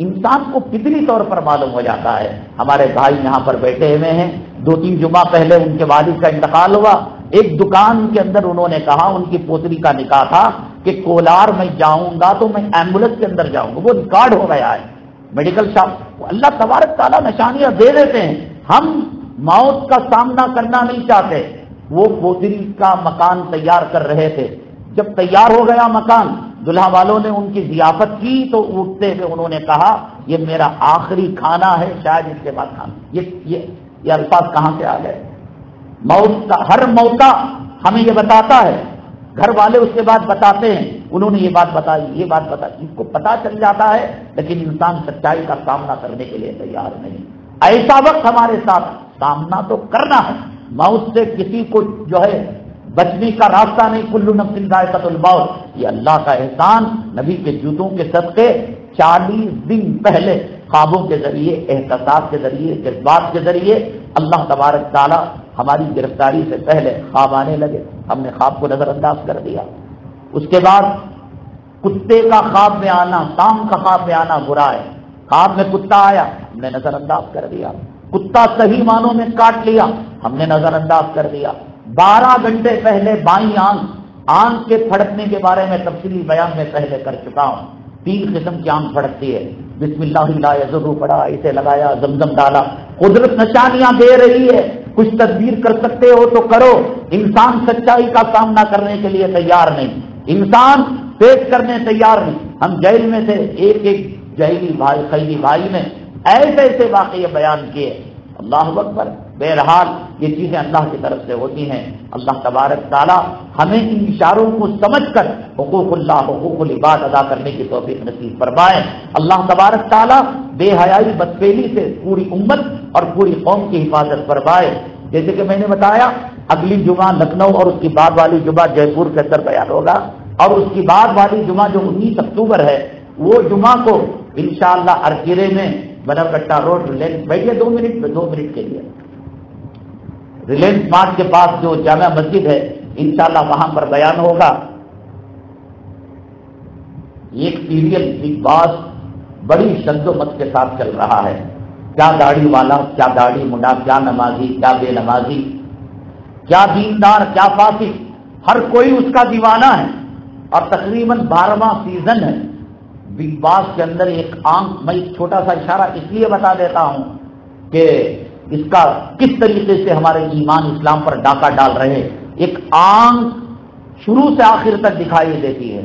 انسان کو فطری طور پر معلوم ہو جاتا ہے. ہمارے بھائی یہاں پر بیٹھے ہوئے ہیں، 2-3 جمعہ پہلے ان کے والد کا انتقال ہوا. ایک دکان کے اندر انہوں نے کہا، ان کی پوتری کا نکاح تھا، کہ کولار میں جاؤں گا تو میں ایمبولینس کے اندر جاؤں گا. وہ ریکارڈ ہو گیا ہے میڈیکل شاپ. اللہ تبارک تعالیٰ نشانیاں دے دیتے ہیں. ہم موت کا سامنا کرنا نہیں چاہتے. وہ پوتری کا مکان تیار کر رہے تھے، جب تیار ہو گیا مکان، دلہا والوں نے ان کی ضیافت کی تو اٹھتے ہوئے انہوں نے کہا یہ میرا آخری کھانا ہے، شاید اس کے بعد کھانا. یہ الفاظ کہاں سے آ گئے؟ موت کا ہر موتا ہمیں یہ بتاتا ہے، گھر والے اس کے بعد بتاتے ہیں، انہوں نے یہ بات بتائی، یہ بات بتائی، اس کو پتا چل جاتا ہے، لیکن انسان سچائی کا سامنا کرنے کے لیے تیار نہیں. ایسا وقت ہمارے ساتھ سامنا تو کرنا ہے. موت سے کسی کو جو ہے بچنے کا راستہ نہیں. کل نفس ذائقۃ الموت، یہ اللہ کا احسان. نبی کے جوتوں کے صدقے 40 دن پہلے خوابوں کے ذریعے، احساسات کے ذریعے، جذبات کے ذریعے اللہ تبارک تعالیٰ ہماری گرفتاری سے پہلے خواب آنے لگے. ہم نے خواب کو نظر انداز کر دیا. اس کے بعد کتے کا خواب میں آنا، سام کا خواب میں آنا برا ہے. خواب میں کتا آیا، ہم نے نظر انداز کر دیا. کتا صحیح معنوں میں کاٹ لیا، ہم نے نظر انداز کر دیا. 12 گھنٹے پہلے بائیں آنکھ کے پھڑکنے کے بارے میں تفصیلی بیان میں پہلے کر چکا ہوں. 3 قسم کی آنکھ پھڑکتی ہے. بسم اللہ لا یضر پڑا، اسے لگایا، زمزم ڈالا. قدرت نشانیاں دے رہی ہے، کچھ تدبیر کر سکتے ہو تو کرو. انسان سچائی کا سامنا کرنے کے لیے تیار نہیں، انسان پیش کرنے تیار نہیں. ہم جیل میں تھے، ایک جیلی بھائی، قیدی بھائی نے ایسے واقعے بیان کیے. اللہ اکبر. بہرحال یہ چیزیں اللہ کی طرف سے ہوتی ہیں. اللہ تبارک تعالیٰ ہمیں ان اشاروں کو سمجھ کر حقوق اللہ، حقوق العباد ادا کرنے کی توفیق نصیب فرمائے. اللہ تبارک تعالیٰ بے حیائی، بدفعلی سے پوری امت اور پوری قوم کی حفاظت فرمائے. جیسے کہ میں نے بتایا اگلی جمعہ لکھنؤ اور اس کی بعد والی جمعہ جے پور کے اندر بیان ہوگا، اور اس کی بعد والی جمعہ جو 19 اکتوبر ہے وہ جمعہ کو انشاءاللہ ارکیرے میں بنرکٹا روڈ ریلائنس، بیٹھیے 2 منٹ کے لیے، ریلائنس مارٹ کے پاس جو جامع مسجد ہے انشاءاللہ وہاں پر بیان ہوگا. ایک سیریل بگ باس بڑی شد و مت کے ساتھ چل رہا ہے. کیا داڑھی والا، کیا داڑھی منڈا، کیا نمازی، کیا بے نمازی، کیا دیندار، کیا فاسق، ہر کوئی اس کا دیوانہ ہے. اور تقریباً 12واں سیزن ہے بگ باس کے اندر. ایک آنکھ، میں ایک چھوٹا سا اشارہ اس لیے بتا دیتا ہوں کہ اس کا کس طریقے سے ہمارے ایمان اسلام پر ڈاکہ ڈال رہے ہیں. ایک آنکھ شروع سے آخر تک دکھائی دیتی ہے.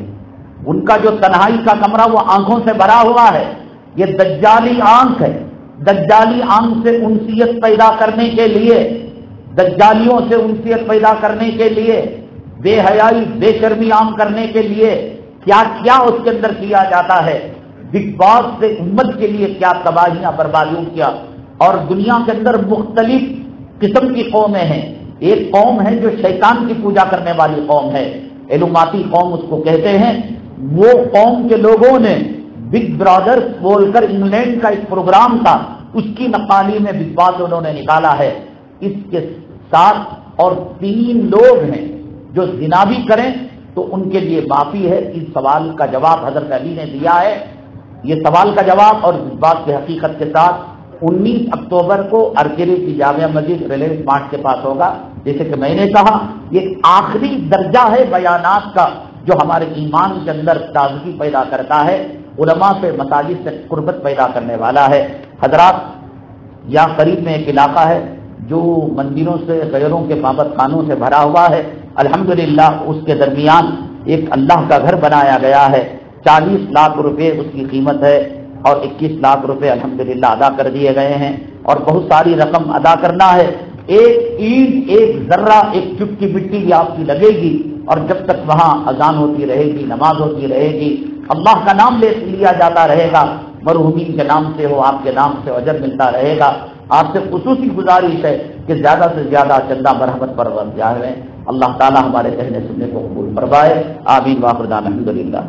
ان کا جو تنہائی کا کمرہ وہ آنکھوں سے بھرا ہوا ہے. یہ دجالی آنکھ ہے. دجالی عام سے انسیت پیدا کرنے کے لیے، دجالیوں سے انسیت پیدا کرنے کے لیے، بے حیائی بے شرمی عام کرنے کے لیے کیا کیا اس کے اندر کیا جاتا ہے، بگ باس سے امت کے لیے کیا تباہیاں بربادیوں کیا. اور دنیا کے اندر مختلف قسم کی قومیں ہیں. ایک قوم ہے جو شیطان کی پوجا کرنے والی قوم ہے، علوماتی قوم اس کو کہتے ہیں. وہ قوم کے لوگوں نے بگ برادر بول کر انگلینڈ کا ایک پروگرام تھا، اس کی نقالی میں بگ باس انہوں نے نکالا ہے. اس کے ساتھ اور 3 لوگ ہیں جو زنا بھی کریں تو ان کے لیے معافی ہے. اس سوال کا جواب حضرت علی نے دیا ہے. یہ سوال کا جواب اور اس بات کی حقیقت کے ساتھ 19 اکتوبر کو ارکیری کی جامعہ مسجد ریلائنس مارٹ کے پاس ہوگا. جیسے کہ میں نے کہا یہ آخری درجہ ہے بیانات کا جو ہمارے ایمان کے اندر تازگی پیدا کرتا ہے، علماء سے مساجد سے قربت پیدا کرنے والا ہے. حضرات، یہاں قریب میں ایک علاقہ ہے جو مندروں سے، غیروں کے معبد خانوں سے بھرا ہوا ہے. الحمدللہ اس کے درمیان ایک اللہ کا گھر بنایا گیا ہے. 40 لاکھ روپے اس کی قیمت ہے اور 21 لاکھ روپے الحمدللہ ادا کر دیے گئے ہیں اور بہت ساری رقم ادا کرنا ہے. ایک اینٹ، ایک ذرہ، ایک چٹکی مٹی بھی آپ کی لگے گی اور جب تک وہاں اذان ہوتی رہے گی، نماز ہوتی رہے گی، اللہ کا نام لیا جاتا رہے گا، مرحومین کے نام سے ہو، آپ کے نام سے اجر ملتا رہے گا. آپ سے خصوصی گزارش ہے کہ زیادہ سے زیادہ چندہ مرحمت پر جائیں. اللہ تعالی ہمارے کہنے سننے کو قبول فرمائے. آمین. واخر دعوانا الحمدللہ.